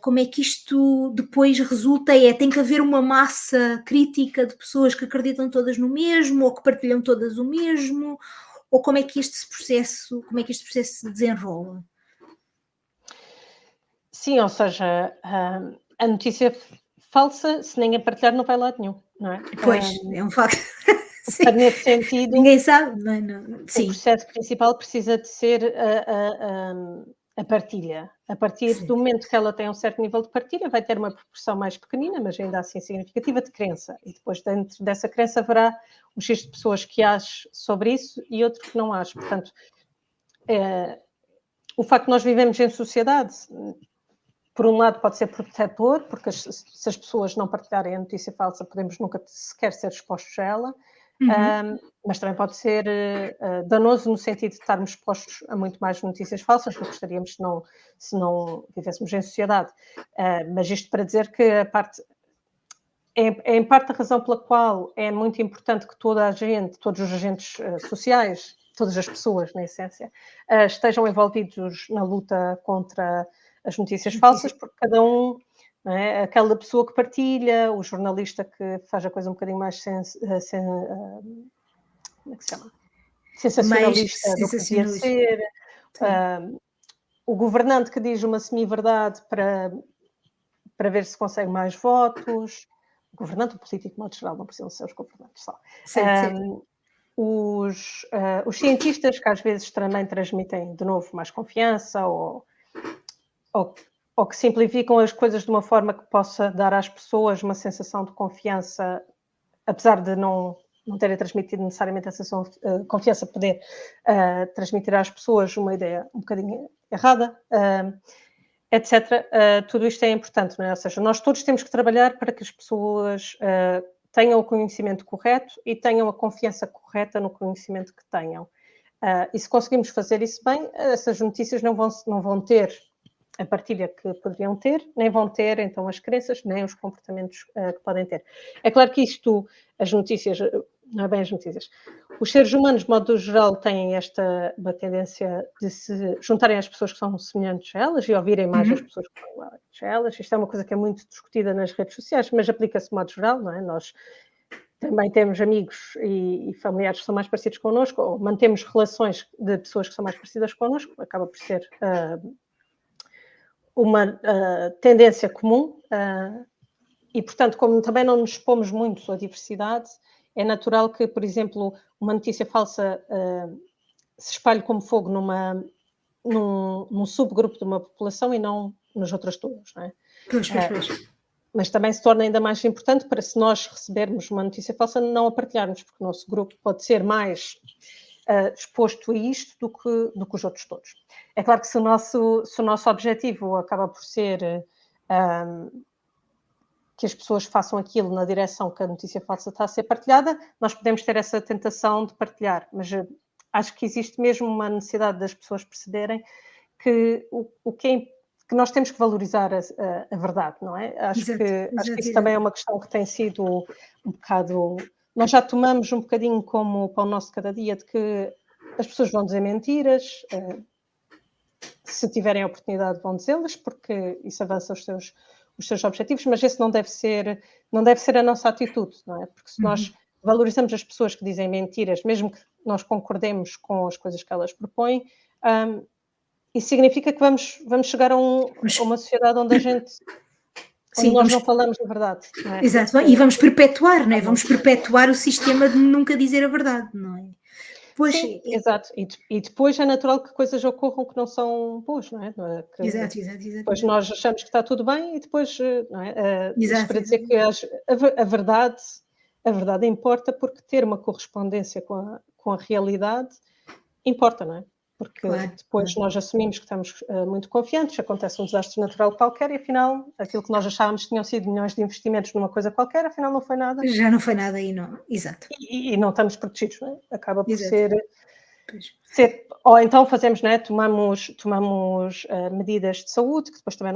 Como é que isto depois resulta? Tem que haver uma massa crítica de pessoas que acreditam todas no mesmo, ou que partilham todas o mesmo, ou como é que este processo se desenrola? Sim, ou seja, a notícia falsa, se ninguém partilhar, não vai a lado nenhum, não é? Pois, é um facto. Sim. Portanto, nesse sentido, Ninguém sabe, não é? Não, o sim, processo principal precisa de ser a partilha. A partir sim, do momento que ela tem um certo nível de partilha, vai ter uma proporção mais pequenina, mas ainda assim significativa, de crença. E depois, dentro dessa crença, haverá um X de pessoas que age sobre isso e outro que não age. Portanto, o facto de nós vivemos em sociedade, por um lado, pode ser protetor, porque se as pessoas não partilharem a notícia falsa, podemos nunca sequer ser expostos a ela. uhum, Mas também pode ser danoso no sentido de estarmos expostos a muito mais notícias falsas do que gostaríamos se não vivêssemos em sociedade. Mas isto para dizer que é em parte a razão pela qual é muito importante que toda a gente, todos os agentes sociais, todas as pessoas, na essência, estejam envolvidos na luta contra as notícias falsas, notícia. porque cada um, não é? Aquela pessoa que partilha, o jornalista que faz a coisa um bocadinho mais como é que se chama? Mais Sensacionalista do que devia sensacionalista. ser, Sim. o governante que diz uma semi-verdade para ver se consegue mais votos, o governante, o político, de modo geral, não precisam ser os governantes só. Certo, certo. Os cientistas que às vezes também transmitem, de novo, mais confiança ou, ou que simplificam as coisas de uma forma que possa dar às pessoas uma sensação de confiança, apesar de não terem transmitido necessariamente essa confiança, poder transmitir às pessoas uma ideia um bocadinho errada, etc. Tudo isto é importante, não é? Ou seja, nós todos temos que trabalhar para que as pessoas tenham o conhecimento correto e tenham a confiança correta no conhecimento que tenham. E se conseguimos fazer isso bem, essas notícias não vão ter a partilha que poderiam ter, nem vão ter, então, as crenças, nem os comportamentos que podem ter. É claro que isto, as notícias, não é bem as notícias, os seres humanos, de modo geral, têm uma tendência de se juntarem às pessoas que são semelhantes a elas e ouvirem mais as Uhum. pessoas que são iguais a elas. Isto é uma coisa que é muito discutida nas redes sociais, mas aplica-se de modo geral, não é? Nós também temos amigos e familiares que são mais parecidos connosco, ou mantemos relações de pessoas que são mais parecidas connosco, acaba por ser uma tendência comum e, portanto, como também não nos expomos muito à diversidade, é natural que, por exemplo, uma notícia falsa se espalhe como fogo num subgrupo de uma população e não nas outras todas, não é? Pois, pois, pois. Mas também se torna ainda mais importante para, se nós recebermos uma notícia falsa, não a partilharmos, porque o nosso grupo pode ser mais exposto a isto do que os outros todos. É claro que se o nosso objetivo acaba por ser que as pessoas façam aquilo na direção que a notícia falsa está a ser partilhada, nós podemos ter essa tentação de partilhar, mas acho que existe mesmo uma necessidade das pessoas perceberem que que nós temos que valorizar a verdade, não é? Acho que isso também é uma questão que tem sido um bocado... Nós já tomamos um bocadinho como para o nosso cada dia de que as pessoas vão dizer mentiras, se tiverem a oportunidade vão dizê-las, porque isso avança os seus objetivos, mas esse não deve ser a nossa atitude, não é? Porque se nós valorizamos as pessoas que dizem mentiras, mesmo que nós concordemos com as coisas que elas propõem, isso significa que vamos chegar a uma sociedade onde nós não falamos a verdade. Não é? Exato, e vamos perpetuar, não é? Vamos perpetuar o sistema de nunca dizer a verdade, não é? Pois, sim, exato. E depois é natural que coisas ocorram que não são boas, não é? Exato. Depois nós achamos que está tudo bem e depois, não é? Exato, para dizer que a verdade importa, porque ter uma correspondência com a realidade importa, não é? Porque depois nós assumimos que estamos muito confiantes, acontece um desastre natural qualquer e afinal aquilo que nós achávamos que tinham sido milhões de investimentos numa coisa qualquer, afinal não foi nada. Já não foi nada aí, não. Exato. E não estamos protegidos, não é? Acaba por ser... Ou então fazemos, não é? Tomamos medidas de saúde que depois também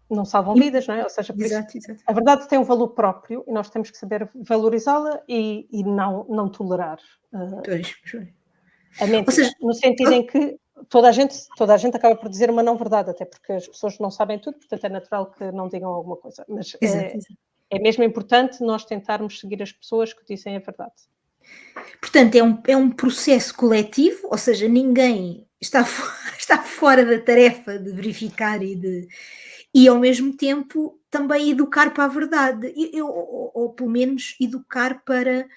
não salvam vidas, não é? Ou seja, por exato. A verdade tem um valor próprio e nós temos que saber valorizá-la e não tolerar. A mentira, seja, no sentido em que toda a gente acaba por dizer uma não verdade, até porque as pessoas não sabem tudo, portanto é natural que não digam alguma coisa. Mas é mesmo importante nós tentarmos seguir as pessoas que dizem a verdade. Portanto, é um processo coletivo, ou seja, ninguém está fora da tarefa de verificar e ao mesmo tempo também educar para a verdade, ou pelo menos educar para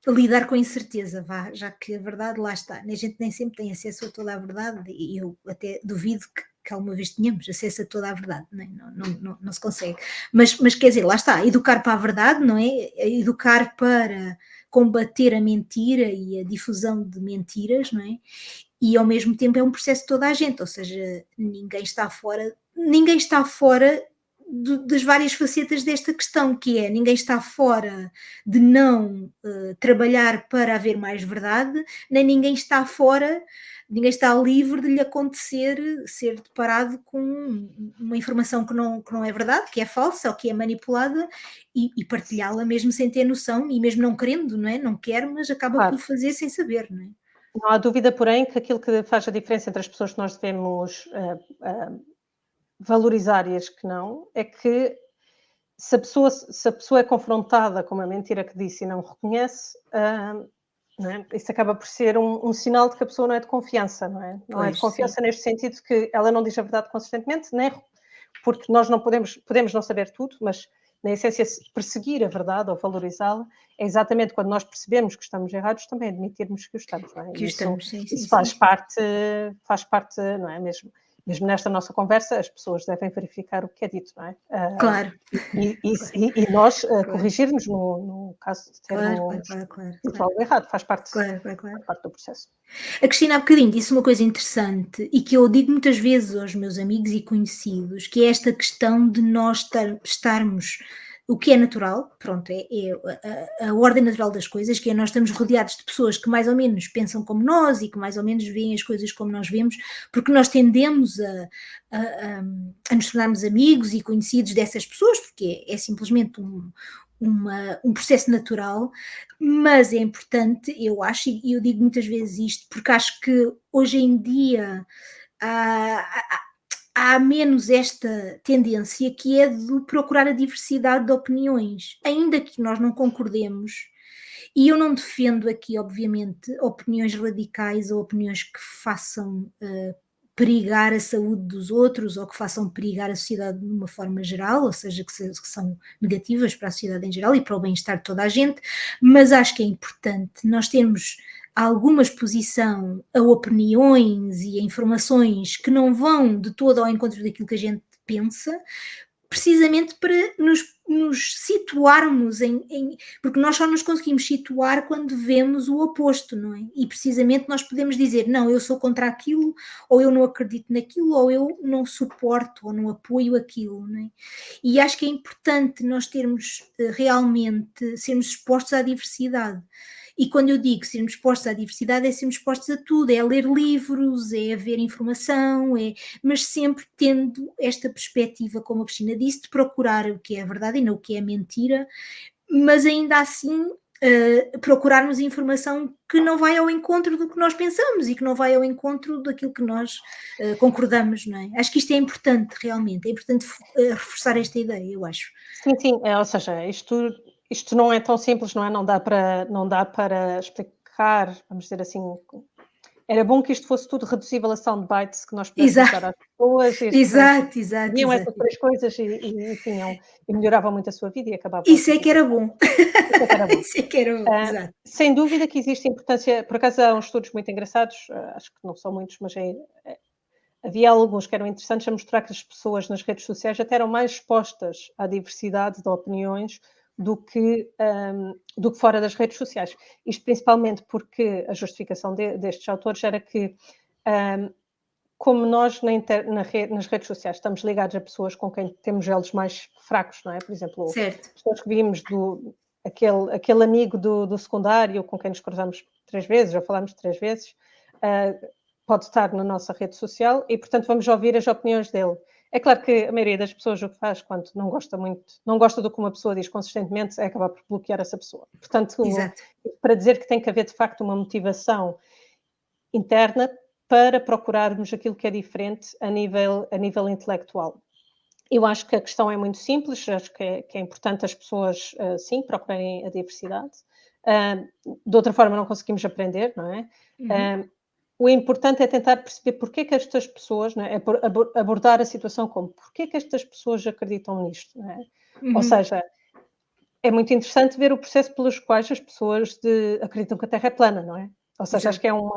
lidar com a incerteza, já que a verdade lá está. A gente nem sempre tem acesso a toda a verdade e eu até duvido que alguma vez tenhamos acesso a toda a verdade, não se consegue. Mas quer dizer, lá está, educar para a verdade, não é? Educar para combater a mentira e a difusão de mentiras, não é? E ao mesmo tempo é um processo de toda a gente, ou seja, ninguém está fora das várias facetas desta questão, que é ninguém está fora de não trabalhar para haver mais verdade, nem ninguém está livre de lhe acontecer ser deparado com uma informação que não é verdade, que é falsa ou que é manipulada e partilhá-la mesmo sem ter noção e mesmo não querendo, não é? Não quer, mas acaba por fazer sem saber, não é? Não há dúvida, porém, que aquilo que faz a diferença entre as pessoas que nós devemos valorizar e as que não, é que se a pessoa é confrontada com uma mentira que disse e não reconhece, não é? Isso acaba por ser um sinal de que a pessoa não é de confiança, não é? Não é de confiança neste sentido que ela não diz a verdade consistentemente, porque nós não podemos não saber tudo, mas na essência perseguir a verdade ou valorizá-la é exatamente quando nós percebemos que estamos errados, também admitirmos que o estamos, não é? Isso faz parte, não é? Mesmo nesta nossa conversa, as pessoas devem verificar o que é dito, não é? Claro. E nós corrigirmos no caso de termos dito algo errado, faz parte do processo. A Cristina há bocadinho disse uma coisa interessante e que eu digo muitas vezes aos meus amigos e conhecidos, que é esta questão de nós estarmos... O que é natural, pronto, é a ordem natural das coisas, que é nós estamos rodeados de pessoas que mais ou menos pensam como nós e que mais ou menos veem as coisas como nós vemos, porque nós tendemos a nos tornarmos amigos e conhecidos dessas pessoas, porque é simplesmente um processo natural, mas é importante, eu acho, e eu digo muitas vezes isto, porque acho que hoje em dia há menos esta tendência que é de procurar a diversidade de opiniões, ainda que nós não concordemos, e eu não defendo aqui, obviamente, opiniões radicais ou opiniões que façam perigar a saúde dos outros ou que façam perigar a sociedade de uma forma geral, ou seja, que são negativas para a sociedade em geral e para o bem-estar de toda a gente, mas acho que é importante nós termos alguma exposição a opiniões e a informações que não vão de todo ao encontro daquilo que a gente pensa, precisamente para nos situarmos porque nós só nos conseguimos situar quando vemos o oposto, não é? E precisamente nós podemos dizer, não, eu sou contra aquilo, ou eu não acredito naquilo, ou eu não suporto, ou não apoio aquilo, não é? E acho que é importante nós termos realmente, sermos expostos à diversidade. E quando eu digo sermos expostos à diversidade, é sermos expostos a tudo, é a ler livros, é a ver informação, mas sempre tendo esta perspectiva, como a Cristina disse, de procurar o que é verdade e não o que é mentira, mas ainda assim procurarmos informação que não vai ao encontro do que nós pensamos e que não vai ao encontro daquilo que nós concordamos, não é? Acho que isto é importante, realmente, é importante reforçar esta ideia, eu acho. Sim, sim, ou seja, isto não é tão simples, não é? Não dá para explicar, vamos dizer assim. Era bom que isto fosse tudo reduzível a soundbites que nós pudéssemos dar às pessoas e as pessoas viam essas 3 coisas e tinham e melhoravam muito a sua vida e acabavam Isso é que era bom. Isso é que era bom. Isso é que era bom, exato. Sem dúvida que existe importância, por acaso há uns estudos muito engraçados, acho que não são muitos, mas havia alguns que eram interessantes a mostrar que as pessoas nas redes sociais até eram mais expostas à diversidade de opiniões do que fora das redes sociais. Isto principalmente porque a justificação destes autores era que, como nós nas redes sociais estamos ligados a pessoas com quem temos elos mais fracos, não é? Por exemplo, certo. pessoas que vimos aquele amigo do secundário com quem nos cruzamos 3 vezes, ou falamos 3 vezes, pode estar na nossa rede social e, portanto, vamos ouvir as opiniões dele. É claro que a maioria das pessoas o que faz quando não gosta do que uma pessoa diz consistentemente é acabar por bloquear essa pessoa. Portanto, para dizer que tem que haver de facto uma motivação interna para procurarmos aquilo que é diferente a nível intelectual. Eu acho que a questão é muito simples, acho que é importante as pessoas, sim, procurarem a diversidade. De outra forma não conseguimos aprender, não é? O importante é tentar perceber porque é que estas pessoas, não é? É abordar a situação como porque é que estas pessoas acreditam nisto, não é? Ou seja, é muito interessante ver o processo pelos quais as pessoas acreditam que a Terra é plana, não é? Ou seja, acho que é um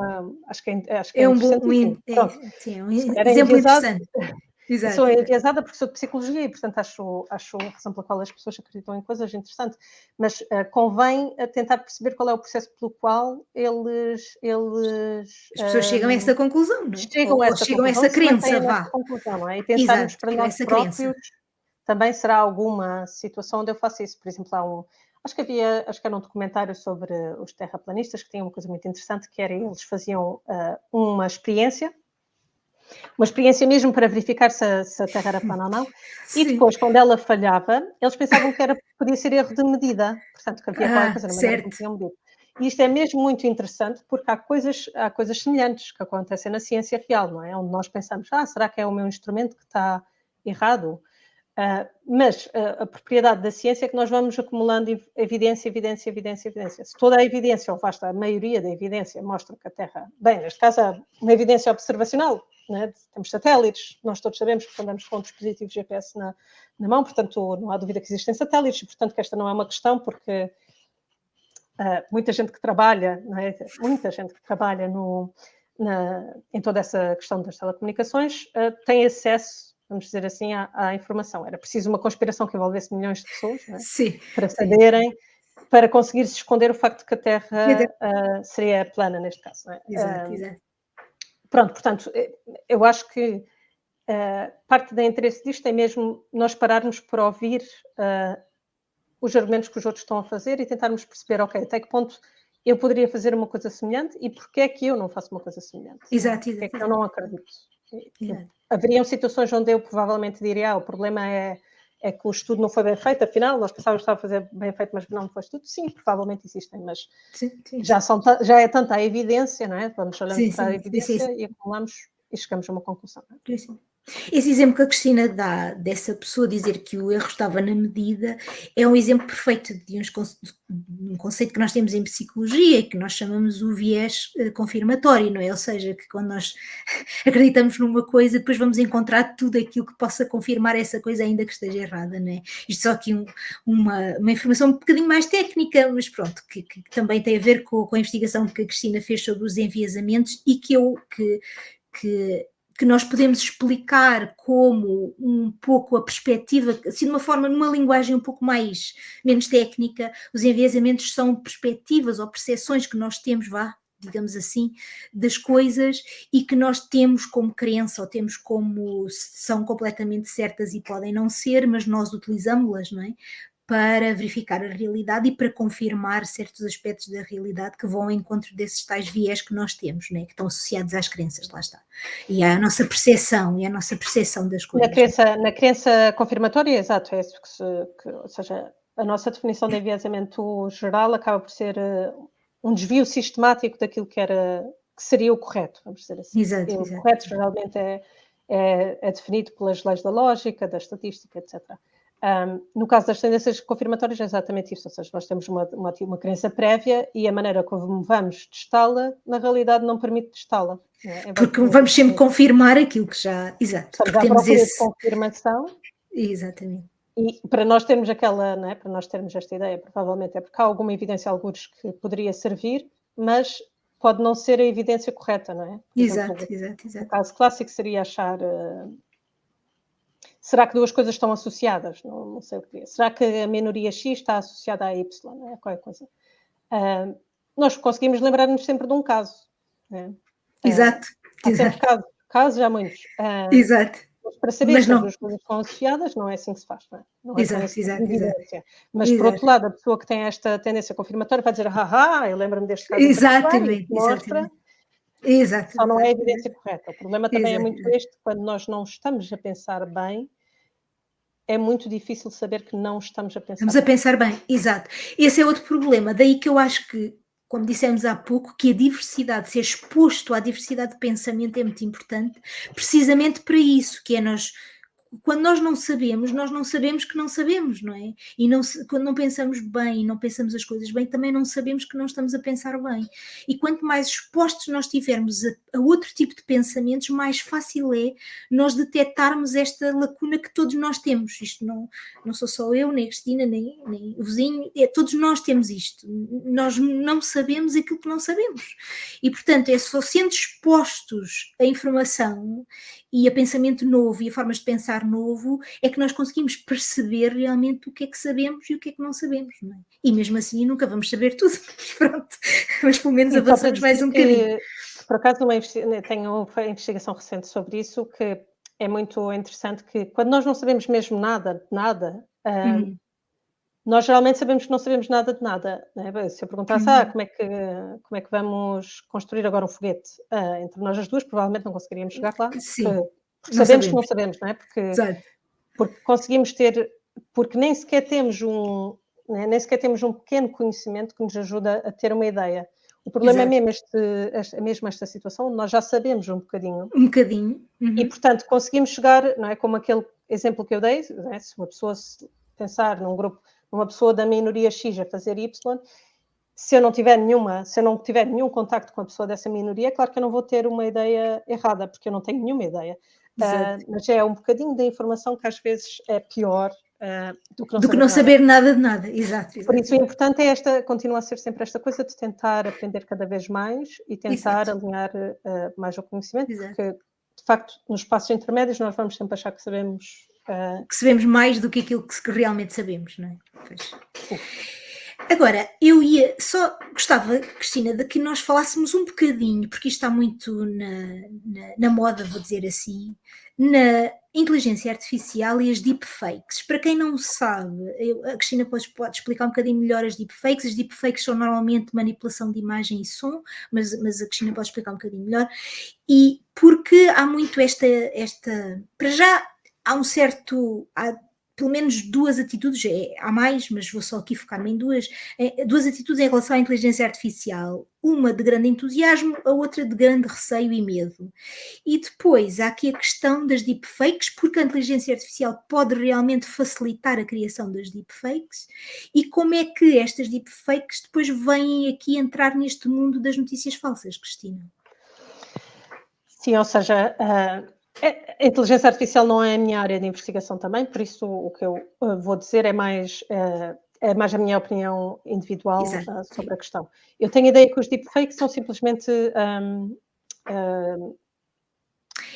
bom exemplo interessante. Exato, sou enviesada porque sou de psicologia e, portanto, acho a razão pela qual as pessoas acreditam em coisas interessante, mas convém tentar perceber qual é o processo pelo qual as pessoas chegam a essa conclusão, não é? Chegam a essa crença, vá. Conclusão, não é? E pensarmos para nós próprios, também será alguma situação onde eu faço isso. Por exemplo, acho que era um documentário sobre os terraplanistas que tinha uma coisa muito interessante, que era eles faziam uma experiência mesmo para verificar se a Terra era plana ou não. Sim. E depois, quando ela falhava, eles pensavam que podia ser erro de medida. Portanto, que havia qualquer coisa na maneira como tinham medido. E isto é mesmo muito interessante porque há coisas semelhantes que acontecem na ciência real, não é? Onde nós pensamos, será que é o meu instrumento que está errado? Mas a propriedade da ciência é que nós vamos acumulando evidência. Se toda a evidência, ou basta a maioria da evidência, mostra que a Terra, bem, neste caso há uma evidência observacional, né? Temos satélites, nós todos sabemos que andamos com dispositivos GPS na mão, portanto não há dúvida que existem satélites, e portanto que esta não é uma questão, porque muita gente que trabalha, não é? Em toda essa questão das telecomunicações tem acesso, vamos dizer assim, à informação. Era preciso uma conspiração que envolvesse milhões de pessoas, não é? Sim, para saberem, para conseguir-se esconder o facto de que a Terra seria plana, neste caso. Não é? Exato. Pronto, portanto, eu acho que parte do interesse disto é mesmo nós pararmos para ouvir os argumentos que os outros estão a fazer e tentarmos perceber, ok, até que ponto eu poderia fazer uma coisa semelhante e porque é que eu não faço uma coisa semelhante? Exato. Porque é que eu não acredito? Haveriam situações onde eu provavelmente diria, o problema é que o estudo não foi bem feito, afinal, nós pensávamos que estava a fazer bem feito, mas não foi estudo. Sim, provavelmente existem, mas sim. Já é tanta a evidência, não é? Vamos olhando para a evidência sim. E acumulamos e chegamos a uma conclusão. Não é? Sim. Esse exemplo que a Cristina dá dessa pessoa dizer que o erro estava na medida é um exemplo perfeito de um conceito que nós temos em psicologia, que nós chamamos o viés confirmatório, não é? Ou seja, que quando nós acreditamos numa coisa, depois vamos encontrar tudo aquilo que possa confirmar essa coisa, ainda que esteja errada, não é? Isto só aqui uma informação um bocadinho mais técnica, mas pronto, que também tem a ver com a investigação que a Cristina fez sobre os enviesamentos e que que nós podemos explicar como um pouco a perspectiva, assim de uma forma, numa linguagem um pouco menos técnica, os enviesamentos são perspectivas ou percepções que nós temos, digamos assim, das coisas e que nós temos como crença ou temos como são completamente certas e podem não ser, mas nós utilizamos-las, não é? Para verificar a realidade e para confirmar certos aspectos da realidade que vão ao encontro desses tais viés que nós temos, né? Que estão associados às crenças, lá está. E à nossa percepção, das coisas. Na crença confirmatória, exato, é isso ou seja, a nossa definição de enviesamento geral acaba por ser um desvio sistemático daquilo que seria o correto, vamos dizer assim. Exato, o exato. correto geralmente é definido pelas leis da lógica, da estatística, etc. No caso das tendências confirmatórias é exatamente isso, ou seja, nós temos uma crença prévia e a maneira como vamos testá-la, na realidade não permite testá-la. Porque vamos sempre confirmar aquilo que já... Exato. Estamos à procura de confirmação. Exatamente. E para nós termos para nós termos esta ideia, provavelmente é porque há alguma evidência, alguns que poderia servir, mas pode não ser a evidência correta, não é? Exato. O caso clássico seria achar... será que duas coisas estão associadas? Não sei o que é. Será que a minoria X está associada a Y? Não é? Qualquer coisa. Nós conseguimos lembrar-nos sempre de um caso. Né? Exato. Há sempre casos, há muitos. Exato. Para saber se as duas coisas estão associadas, não é assim que se faz, não é? Não é exato. Mas, por outro lado, a pessoa que tem esta tendência confirmatória vai dizer, eu lembro-me deste caso. Exatamente. Exato. Só não é a evidência correta. O problema também é muito este, quando nós não estamos a pensar bem, é muito difícil saber que não estamos a pensar bem. Estamos a pensar bem, exato. Esse é outro problema, daí que eu acho que, como dissemos há pouco, que a diversidade, ser exposto à diversidade de pensamento é muito importante, precisamente para isso, que é quando nós não sabemos que não sabemos, não é? E quando não pensamos bem, não pensamos as coisas bem, também não sabemos que não estamos a pensar bem. E quanto mais expostos nós tivermos a outro tipo de pensamentos, mais fácil é nós detectarmos esta lacuna que todos nós temos. Isto não sou só eu, nem a Cristina, nem o vizinho, todos nós temos isto. Nós não sabemos aquilo que não sabemos. E, portanto, é só sendo expostos a informação e a pensamento novo e a formas de pensar novo é que nós conseguimos perceber realmente o que é que sabemos e o que é que não sabemos, não é? E mesmo assim nunca vamos saber tudo, mas pronto, mas pelo menos avançamos mais um bocadinho. Por acaso tenho uma investigação recente sobre isso, que é muito interessante, que quando nós não sabemos mesmo nada, nós geralmente sabemos que não sabemos nada de nada. Né? Se eu perguntasse, como é que vamos construir agora um foguete? Entre nós as duas, provavelmente não conseguiríamos chegar lá. Sim, porque sabemos que não sabemos, não é? Porque conseguimos porque nem sequer temos um pequeno conhecimento que nos ajuda a ter uma ideia. O problema é mesmo esta situação, onde nós já sabemos um bocadinho. Um bocadinho. E, portanto, conseguimos chegar, não é? Como aquele exemplo que eu dei, né? Se uma pessoa pensar num grupo, uma pessoa da minoria X a fazer Y, se eu não tiver nenhum contacto com a pessoa dessa minoria, claro que eu não vou ter uma ideia errada, porque eu não tenho nenhuma ideia. Mas é um bocadinho da informação que às vezes é pior do que não saber nada de nada. Exato. Por isso o importante continua a ser sempre esta coisa de tentar aprender cada vez mais e tentar alinhar mais o conhecimento, porque de facto nos passos intermédios nós vamos sempre achar que sabemos... que sabemos mais do que aquilo que realmente sabemos, não é? Pois. Agora, gostava, Cristina, de que nós falássemos um bocadinho, porque isto está muito na moda, vou dizer assim, na inteligência artificial e as deepfakes. Para quem não sabe, a Cristina pode explicar um bocadinho melhor as deepfakes. As deepfakes são normalmente manipulação de imagem e som, mas a Cristina pode explicar um bocadinho melhor. E porque há muito para já há um certo... pelo menos duas atitudes, há mais, mas vou só aqui focar-me em duas atitudes em relação à inteligência artificial, uma de grande entusiasmo, a outra de grande receio e medo. E depois há aqui a questão das deepfakes, porque a inteligência artificial pode realmente facilitar a criação das deepfakes, e como é que estas deepfakes depois vêm aqui entrar neste mundo das notícias falsas, Cristina? Sim, ou seja... A inteligência artificial não é a minha área de investigação também, por isso o que eu vou dizer é mais a minha opinião individual sobre a questão. Eu tenho a ideia que os deepfakes são simplesmente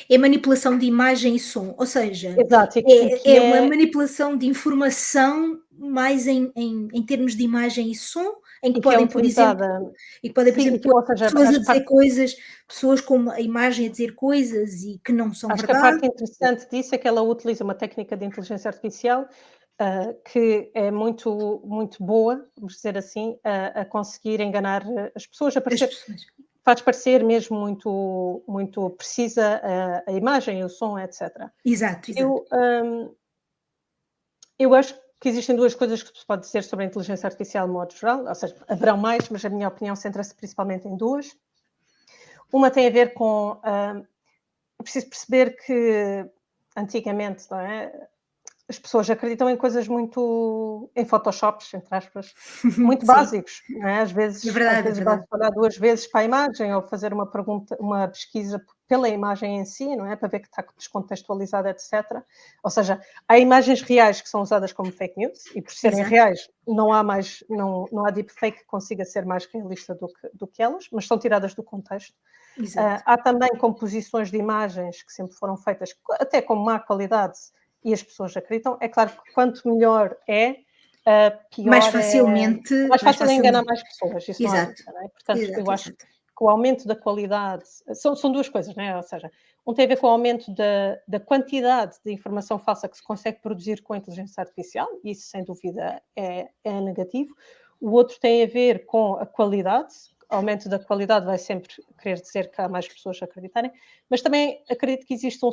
É manipulação de imagem e som, ou seja, Exato, é uma manipulação de informação mais em termos de imagem e som, em que e que é podem, por exemplo utilizada, por sim, e exemplo, que, pôr ou seja, pessoas a dizer coisas, pessoas com a imagem a dizer coisas e que não são acho que a verdade. parte interessante disso é que ela utiliza uma técnica de inteligência artificial, que é muito, muito boa, vamos dizer assim, a conseguir enganar as pessoas, As pessoas. faz parecer mesmo muito, muito precisa a imagem, o som, etc. Exato, exato. Eu, eu acho que existem duas coisas que se pode dizer sobre a inteligência artificial de modo geral, ou seja, haverão mais, mas a minha opinião centra-se principalmente em duas. Uma tem a ver com, é preciso perceber que antigamente, não é, as pessoas acreditam em coisas muito em photoshops, entre aspas, muito Sim, básicos, não é? é Às vezes verdade. basta olhar 2 vezes para a imagem ou fazer uma pergunta, uma pesquisa pela imagem em si, não é? Para ver que está descontextualizada, etc. Ou seja, há imagens reais que são usadas como fake news e por serem Exato, reais não há deepfake que consiga ser mais realista do que elas, mas são tiradas do contexto. exato. Há também composições de imagens que sempre foram feitas até com má qualidade e as pessoas acreditam. É claro que quanto melhor é, Mais pior é, facilmente mais mais fácil é enganar facilmente. mais pessoas, isso não há Exato, dúvida, não é? Portanto, eu exato, acho exato. que o aumento da qualidade são duas coisas, não é? Ou seja, um tem a ver com o aumento da quantidade de informação falsa que se consegue produzir com a inteligência artificial, e isso sem dúvida é negativo. O outro tem a ver com a qualidade, aumento da qualidade vai sempre querer dizer que há mais pessoas a acreditarem, mas também acredito que existe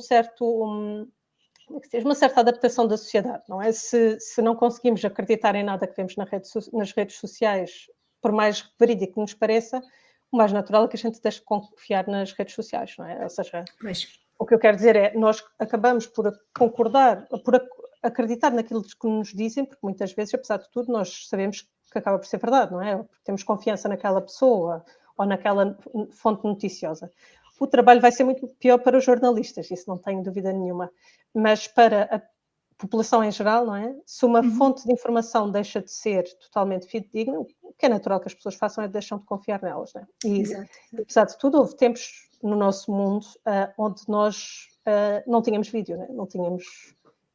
uma certa adaptação da sociedade, não é? Se não conseguimos acreditar em nada que vemos nas redes sociais, por mais verídico que nos pareça, o mais natural é que a gente deixe de confiar nas redes sociais, não é? Ou seja, Pois, o que eu quero dizer é, nós acabamos por concordar, acreditar naquilo que nos dizem, porque muitas vezes, apesar de tudo, nós sabemos que acaba por ser verdade, não é? Porque temos confiança naquela pessoa ou naquela fonte noticiosa. O trabalho vai ser muito pior para os jornalistas, isso não tenho dúvida nenhuma, mas para a população em geral, não é? Se uma uhum, fonte de informação deixa de ser totalmente fidedigna, o que é natural que as pessoas façam é deixam de confiar nelas, não é? E, exato, exato. apesar de tudo, houve tempos no nosso mundo onde nós não tínhamos vídeo, né? Não tínhamos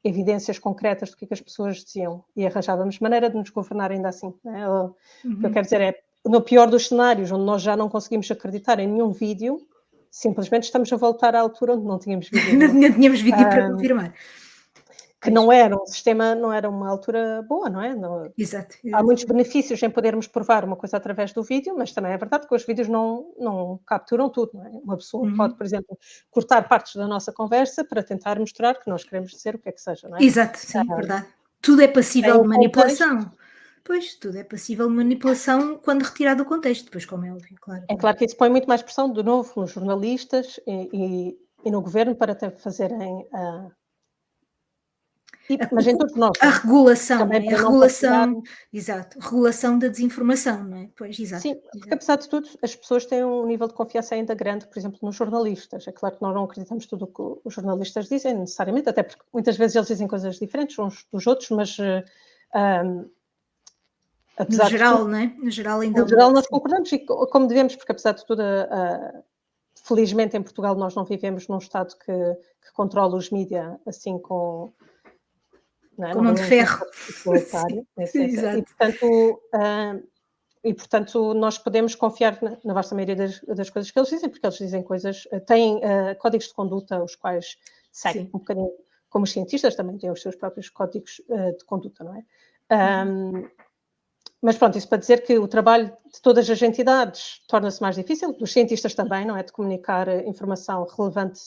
evidências concretas do que as pessoas diziam e arranjávamos maneira de nos governar ainda assim. Né? O que eu Uhum. quero dizer é, no pior dos cenários, onde nós já não conseguimos acreditar em nenhum vídeo, simplesmente estamos a voltar à altura onde não tínhamos vídeo nenhum. Não tínhamos vídeo para confirmar. Que Pois, não era um sistema, não era uma altura boa, não é? Não, exato, há exato. muitos benefícios em podermos provar uma coisa através do vídeo, mas também é verdade que os vídeos não capturam tudo, não é? Uma pessoa pode, Uhum. por exemplo, cortar partes da nossa conversa para tentar mostrar que nós queremos dizer o que é que seja, não é? Exato, sim, verdade. Tudo é Sem passível o de contexto, manipulação. Pois, tudo é passível de manipulação quando retirado do contexto, pois como é óbvio, claro, é claro. claro que isso põe muito mais pressão, de novo, nos jornalistas e no governo para fazerem, A mas o em co todos nós, a não é? regulação, não Também é? A para não regulação partilharmos. exato, regulação da desinformação, não é? Pois, exato, Sim, porque exato. apesar de tudo, as pessoas têm um nível de confiança ainda grande, por exemplo, nos jornalistas. É claro que nós não acreditamos tudo o que os jornalistas dizem, necessariamente, até porque muitas vezes eles dizem coisas diferentes uns dos outros, mas No apesar de tudo, geral, não é? No geral ainda há no uma geral nós sim, concordamos e como devemos, porque apesar de tudo, felizmente em Portugal nós não vivemos num Estado que controla os mídias assim com, não é? com Não mão de vivemos num ferro. Estado Sim, totalitário, em essência, exato. e, portanto, nós podemos confiar na vasta maioria das coisas que eles dizem, porque eles dizem coisas, têm códigos de conduta, os quais seguem, Sim. um bocadinho como os cientistas também têm os seus próprios códigos de conduta, não é? Uhum. Mas pronto, isso para dizer que o trabalho de todas as entidades torna-se mais difícil, dos cientistas também, não é? De comunicar informação relevante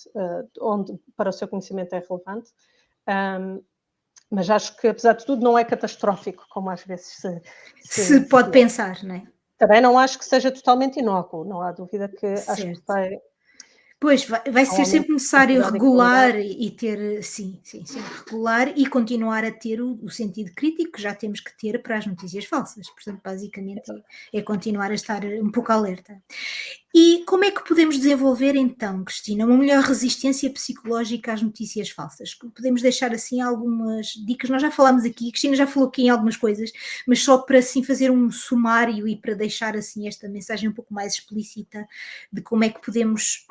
onde para o seu conhecimento é relevante. Um, mas acho que, apesar de tudo, não é catastrófico, como às vezes Se se pode pensa. pensar, não é? Também não acho que seja totalmente inócuo, não há dúvida que acho que Certo. vai Pois, vai há um ser aumento sempre de necessário quantidade e qualidade. regular e ter sim, sim, sim, regular e continuar a ter o sentido crítico que já temos que ter para as notícias falsas. Portanto, basicamente é continuar a estar um pouco alerta. E como é que podemos desenvolver então, Cristina, uma melhor resistência psicológica às notícias falsas? Podemos deixar assim algumas dicas, nós já falámos aqui, a Cristina já falou aqui em algumas coisas, mas só para assim fazer um sumário e para deixar assim esta mensagem um pouco mais explícita de como é que podemos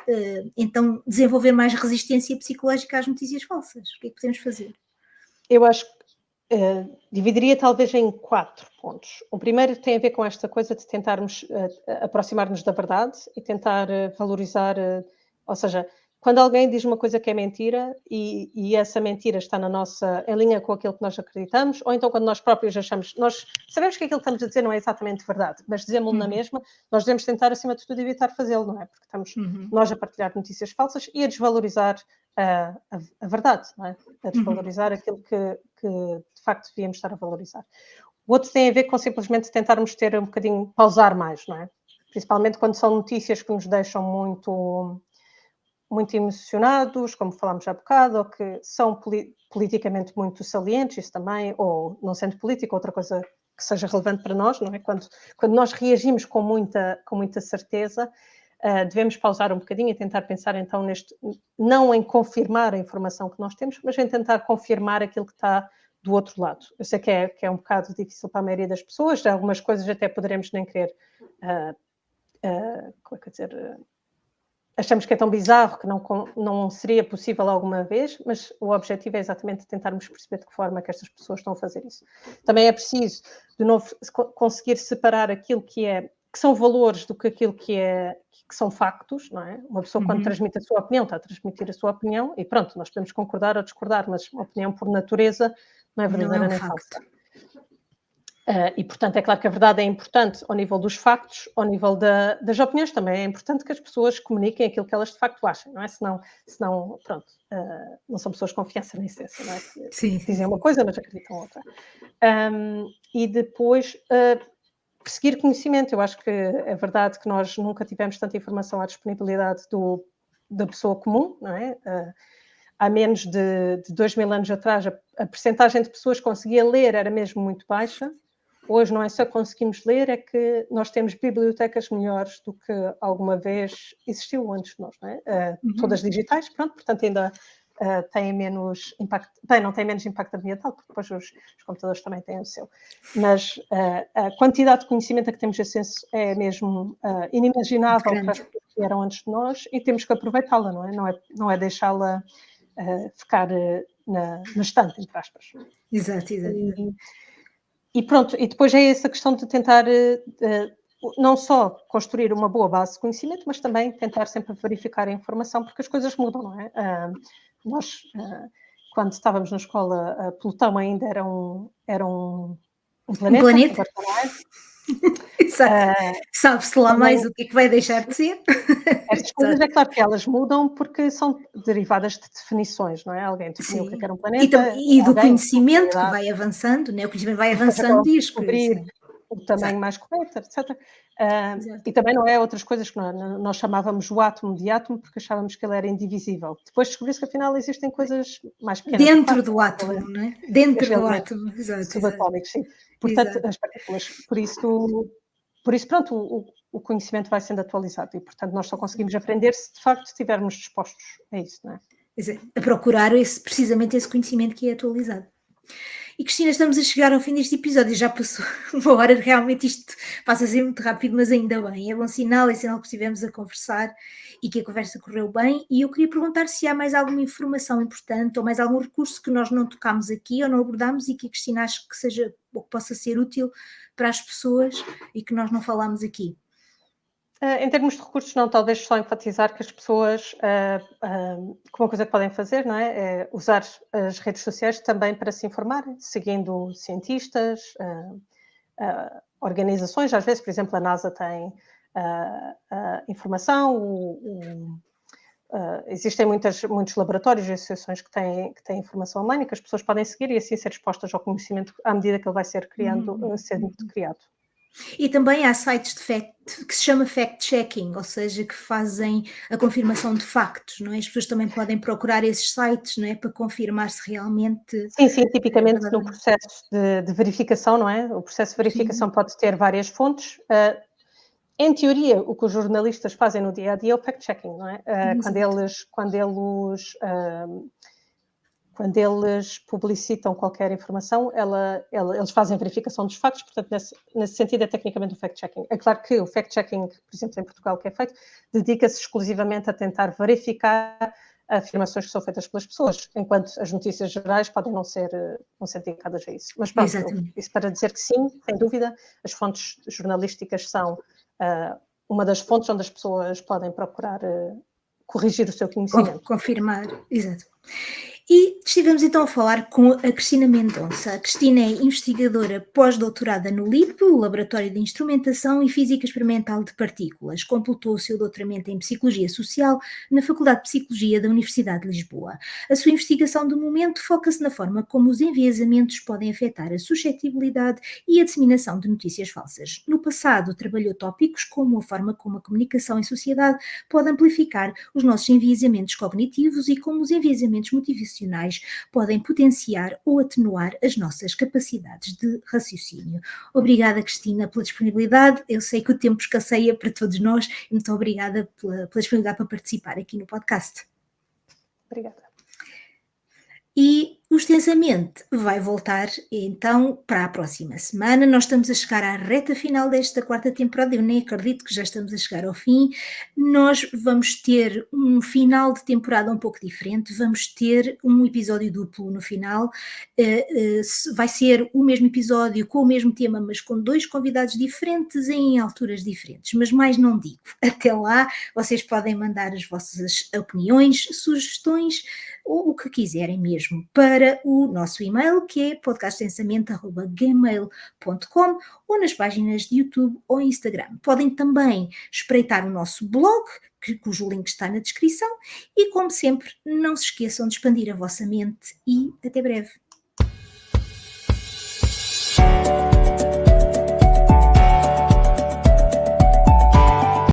então desenvolver mais resistência psicológica às notícias falsas. O que é que podemos fazer? Eu acho que dividiria talvez em 4 pontos. O primeiro tem a ver com esta coisa de tentarmos aproximar-nos da verdade e tentar valorizar, ou seja, quando alguém diz uma coisa que é mentira e essa mentira está em linha com aquilo que nós acreditamos, ou então quando nós próprios nós sabemos que aquilo que estamos a dizer não é exatamente verdade, mas dizemos-lo na mesma, nós devemos tentar, acima de tudo, evitar fazê-lo, não é? Porque estamos nós a partilhar notícias falsas e a desvalorizar a verdade, não é? A desvalorizar aquilo que de facto devíamos estar a valorizar. O outro tem a ver com simplesmente tentarmos ter um bocadinho, pausar mais, não é? Principalmente quando são notícias que nos deixam muito emocionados, como falámos há bocado, ou que são politicamente muito salientes, isso também, ou não sendo político, outra coisa que seja relevante para nós, não é? Quando nós reagimos com muita certeza, devemos pausar um bocadinho e tentar pensar então não em confirmar a informação que nós temos, mas em tentar confirmar aquilo que está do outro lado. Eu sei que é um bocado difícil para a maioria das pessoas, algumas coisas até poderemos nem querer, como é que eu dizer, achamos que é tão bizarro que não seria possível alguma vez, mas o objetivo é exatamente tentarmos perceber de que forma que estas pessoas estão a fazer isso. Também é preciso, de novo, conseguir separar aquilo que são valores do que aquilo que são factos, não é? Uma pessoa quando transmite a sua opinião, está a transmitir a sua opinião e pronto, nós podemos concordar ou discordar, mas uma opinião por natureza não é verdadeira nem falsa. E, portanto, é claro que a verdade é importante ao nível dos factos, ao nível das opiniões também. É importante que as pessoas comuniquem aquilo que elas de facto acham, não é? Senão pronto, não são pessoas de confiança nem ciência, não é? Sim. Dizem uma coisa, mas acreditam outra. E depois, perseguir conhecimento. Eu acho que é verdade que nós nunca tivemos tanta informação à disponibilidade da pessoa comum, não é? Há menos de 2000 anos atrás, a percentagem de pessoas que conseguia ler era mesmo muito baixa. Hoje não é só conseguimos ler, é que nós temos bibliotecas melhores do que alguma vez existiu antes de nós, não é? Todas digitais, pronto, portanto ainda têm menos impacto, não têm menos impacto ambiental, porque depois os computadores também têm o seu. Mas a quantidade de conhecimento a que temos acesso é mesmo inimaginável para as pessoas que eram antes de nós e temos que aproveitá-la, não é? Não é deixá-la ficar na estante, entre aspas. Exato. E pronto, e depois é essa questão de tentar não só construir uma boa base de conhecimento, mas também tentar sempre verificar a informação, porque as coisas mudam, não é? Nós, quando estávamos na escola, Plutão ainda era um planeta. Agora não é. Exato. Sabe-se lá também, mais o que é que vai deixar de ser. Estas coisas é claro que elas mudam porque são derivadas de definições, não é? Alguém definiu o que era um planeta. E do conhecimento que vai avançando, né? O conhecimento vai avançando e descobrir o tamanho mais correto, etc. E também não é outras coisas que nós chamávamos o átomo de átomo porque achávamos que ele era indivisível. Depois descobriu-se que afinal existem coisas mais pequenas. Dentro do átomo, não é? Dentro do átomo, exato. Subatómicos, sim. Portanto, as partículas. Por isso, pronto, o conhecimento vai sendo atualizado e, portanto, nós só conseguimos aprender se de facto estivermos dispostos a isso, não é? A procurar precisamente esse conhecimento que é atualizado. E Cristina, estamos a chegar ao fim deste episódio, já passou uma hora, realmente isto passa a ser muito rápido, mas ainda bem, é bom sinal, é sinal que estivemos a conversar e que a conversa correu bem, e eu queria perguntar se há mais alguma informação importante ou mais algum recurso que nós não tocámos aqui ou não abordámos e que a Cristina acha que seja ou que possa ser útil para as pessoas e que nós não falámos aqui. Em termos de recursos, não, talvez só enfatizar que as pessoas, que uma coisa que podem fazer, não é usar as redes sociais também para se informarem, seguindo cientistas, organizações, às vezes, por exemplo, a NASA tem informação, existem muitos laboratórios e associações que têm informação online e que as pessoas podem seguir e assim ser expostas ao conhecimento à medida que ele vai sendo criado. E também há sites que se chama fact-checking, ou seja, que fazem a confirmação de factos, não é? As pessoas também podem procurar esses sites, não é? Para confirmar se realmente... Sim, tipicamente no processo de verificação, não é? O processo de verificação pode ter várias fontes. Em teoria, o que os jornalistas fazem no dia a dia é o fact-checking, não é? Quando eles publicitam qualquer informação, eles fazem verificação dos factos, portanto, nesse sentido, é tecnicamente o fact-checking. É claro que o fact-checking, por exemplo, em Portugal, que é feito, dedica-se exclusivamente a tentar verificar afirmações que são feitas pelas pessoas, enquanto as notícias gerais podem não ser dedicadas a isso. Mas pronto, isso para dizer que sim, sem dúvida, as fontes jornalísticas são uma das fontes onde as pessoas podem procurar corrigir o seu conhecimento. Confirmar, exato. E estivemos então a falar com a Cristina Mendonça. A Cristina é investigadora pós-doutorada no LIP, o Laboratório de Instrumentação e Física Experimental de Partículas. Completou o seu doutoramento em Psicologia Social na Faculdade de Psicologia da Universidade de Lisboa. A sua investigação do momento foca-se na forma como os enviesamentos podem afetar a suscetibilidade e a disseminação de notícias falsas. No passado, trabalhou tópicos como a forma como a comunicação em sociedade pode amplificar os nossos enviesamentos cognitivos e como os enviesamentos motivacionais podem potenciar ou atenuar as nossas capacidades de raciocínio. Obrigada, Cristina, pela disponibilidade. Eu sei que o tempo escasseia para todos nós e muito obrigada pela disponibilidade para participar aqui no podcast. Obrigada. E o Extensamente vai voltar então para a próxima semana. Nós estamos a chegar à reta final desta quarta temporada, eu nem acredito que já estamos a chegar ao fim. Nós vamos ter um final de temporada um pouco diferente, vamos ter um episódio duplo no final. Vai ser o mesmo episódio com o mesmo tema, mas com 2 convidados diferentes em alturas diferentes, mas mais não digo. Até lá, vocês podem mandar as vossas opiniões, sugestões, ou o que quiserem mesmo, para o nosso e-mail, que é podcastpensamento@gmail.com, ou nas páginas de YouTube ou Instagram. Podem também espreitar o nosso blog, cujo link está na descrição, e como sempre, não se esqueçam de expandir a vossa mente e até breve.